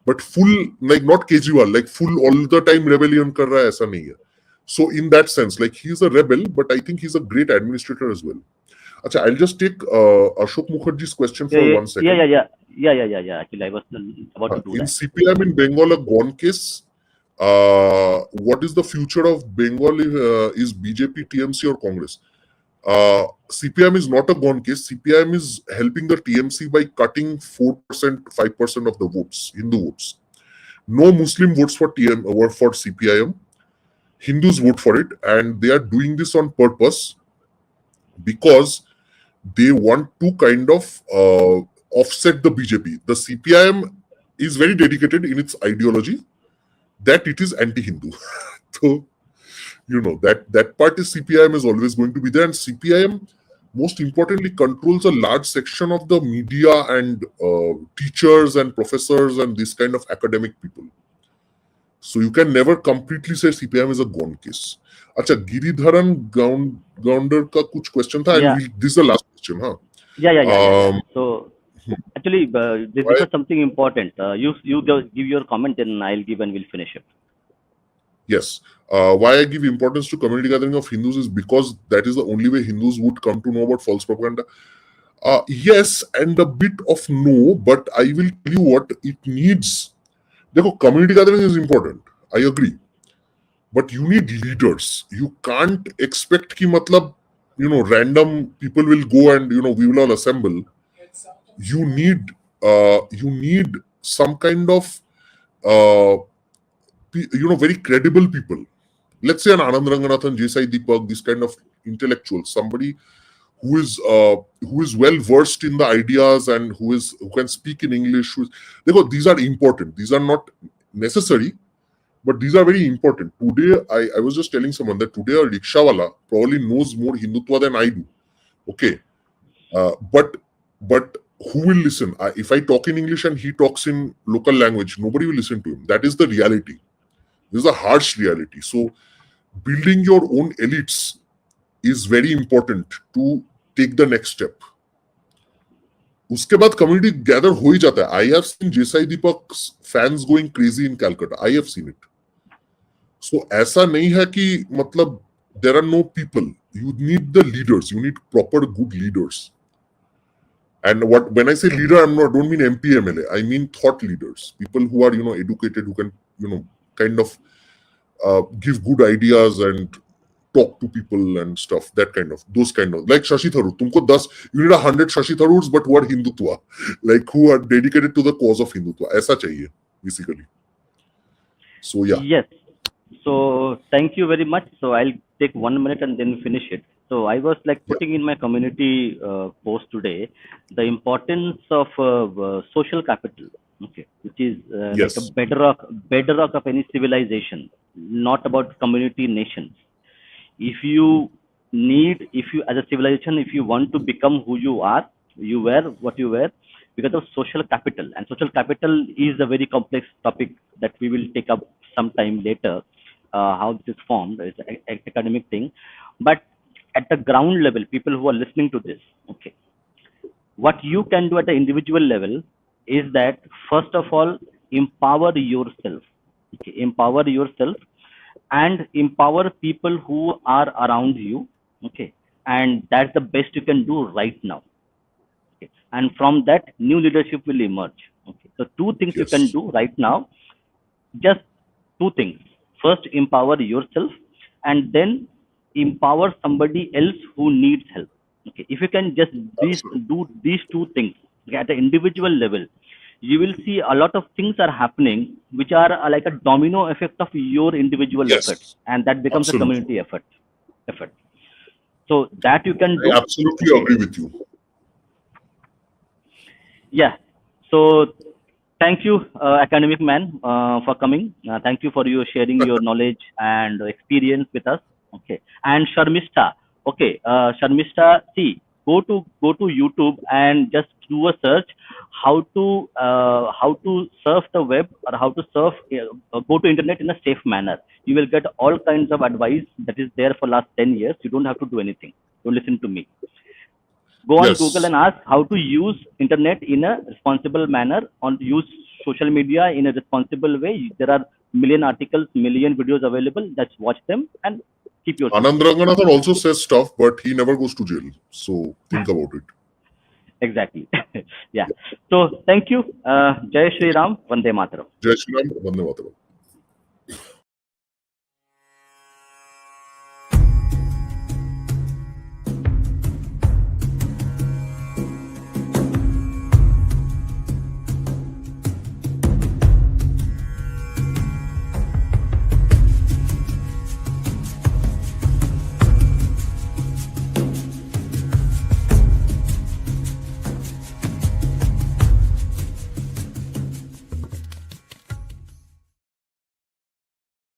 [SPEAKER 2] but full, like not Kejriwal, like full all the time rebellion कर रहा है ऐसा नहीं है. So in that sense, like he's a rebel, but I think he's a great administrator as well. Achha, I'll just take Ashok Mukherjee's question for 1 second.
[SPEAKER 1] Yeah. Actually, I was about to do
[SPEAKER 2] In
[SPEAKER 1] that.
[SPEAKER 2] CPM in Bengal, a gone case. What is the future of Bengal? Is BJP, TMC, or Congress? CPM is not a gone case. CPM is helping the TMC by cutting 4%, 5% of the votes, Hindu votes. No Muslim votes for CPIM. Hindus vote for it, and they are doing this on purpose because they want to kind of offset the BJP. The CPIM is very dedicated in its ideology that it is anti-Hindu. So, that part is CPIM is always going to be there, and CPIM, most importantly, controls a large section of the media and teachers and professors and this kind of academic people. So you can never completely say CPIM is a gone case. अच्छा गिरिधरन गाउंडर का कुछ question था
[SPEAKER 1] Yeah.
[SPEAKER 2] and this is the last question, huh?
[SPEAKER 1] Yeah. So actually, this
[SPEAKER 2] Why-
[SPEAKER 1] is something important. You give your comment, then I'll give and we'll finish it.
[SPEAKER 2] Yes. Why I give importance to community gathering of Hindus is because that is the only way Hindus would come to know about false propaganda. Yes, and a bit of no, but I will tell you what it needs. देखो, community gathering is important. I agree. But you need leaders. You can't expect कि मतलब, random people will go and, we will all assemble. You need some kind of, very credible people. Let's say an Anand Ranganathan, J. Deepak, this kind of intellectual, somebody who is well versed in the ideas and who can speak in English. These are important. These are not necessary, but these are very important. Today, I was just telling someone that today a rickshawala probably knows more Hindutva than I do. Okay, but who will listen? If I talk in English and he talks in local language, nobody will listen to him. That is the reality. This is a harsh reality. So building your own elites is very important to take the next step. उसके बाद community gather हो ही जाता है. I have seen J. Deepak's fans going crazy in Calcutta. I have seen it. So ऐसा नहीं है कि मतलब there are no people. You need the leaders. You need proper good leaders. And when I say leader, don't mean MP, MLA. I mean thought leaders. People who are educated, who can kind of give good ideas and talk to people and stuff. Those kind of like Shashi Tharoor. You need 100 Shashi Tharoors, but who are Hindutva, like who are dedicated to the cause of Hindutva. ऐसा चाहिए basically. So yeah.
[SPEAKER 1] Yes. So thank you very much. So I'll take 1 minute and then finish it. So I was like putting in my community post today the importance of social capital, okay, which is
[SPEAKER 2] Yes.
[SPEAKER 1] like a bedrock of any civilization, not about community nations. If you as a civilization, if you want to become who you are, you were what you were because of social capital. And social capital is a very complex topic that we will take up sometime later. How this is formed, it's an academic thing, but at the ground level, people who are listening to this, okay, what you can do at the individual level is that first of all, empower yourself, okay, empower yourself and empower people who are around you, okay. and that's the best you can do right now. Okay. And from that, new leadership will emerge. Okay. So two things you can
[SPEAKER 2] Yes.
[SPEAKER 1] do right now, just two things. First, empower yourself, and then empower somebody else who needs help. Okay. If you can just
[SPEAKER 2] Absolutely.
[SPEAKER 1] do these two things, okay, at the individual level, you will see a lot of things are happening which are like a domino effect of your individual efforts,
[SPEAKER 2] Yes.
[SPEAKER 1] and that becomes a
[SPEAKER 2] Absolutely.
[SPEAKER 1] community effort. So that you can
[SPEAKER 2] I
[SPEAKER 1] do.
[SPEAKER 2] absolutely
[SPEAKER 1] Okay.
[SPEAKER 2] agree with you.
[SPEAKER 1] Yeah. So thank you, academic man, for coming. Thank you for your sharing your knowledge and experience with us. Okay. And Sharmista. Okay. Sharmista, see, go to YouTube and just do a search how to surf the web, or how to surf go to internet in a safe manner. You will get all kinds of advice that is there for last 10 years. You don't have to do anything. Don't listen to me. Go on Google
[SPEAKER 2] Yes.
[SPEAKER 1] and ask how to use internet in a responsible manner, on use social media in a responsible way. There are million articles, million videos available. Just watch them and keep yourself
[SPEAKER 2] Anand
[SPEAKER 1] safe.
[SPEAKER 2] Ranganathan also says stuff, but he never goes to jail. So think about it.
[SPEAKER 1] Exactly. Yeah. So thank you. Jai Shri Ram, Vande Mataram.
[SPEAKER 2] Jai Shri Ram, Vande Mataram.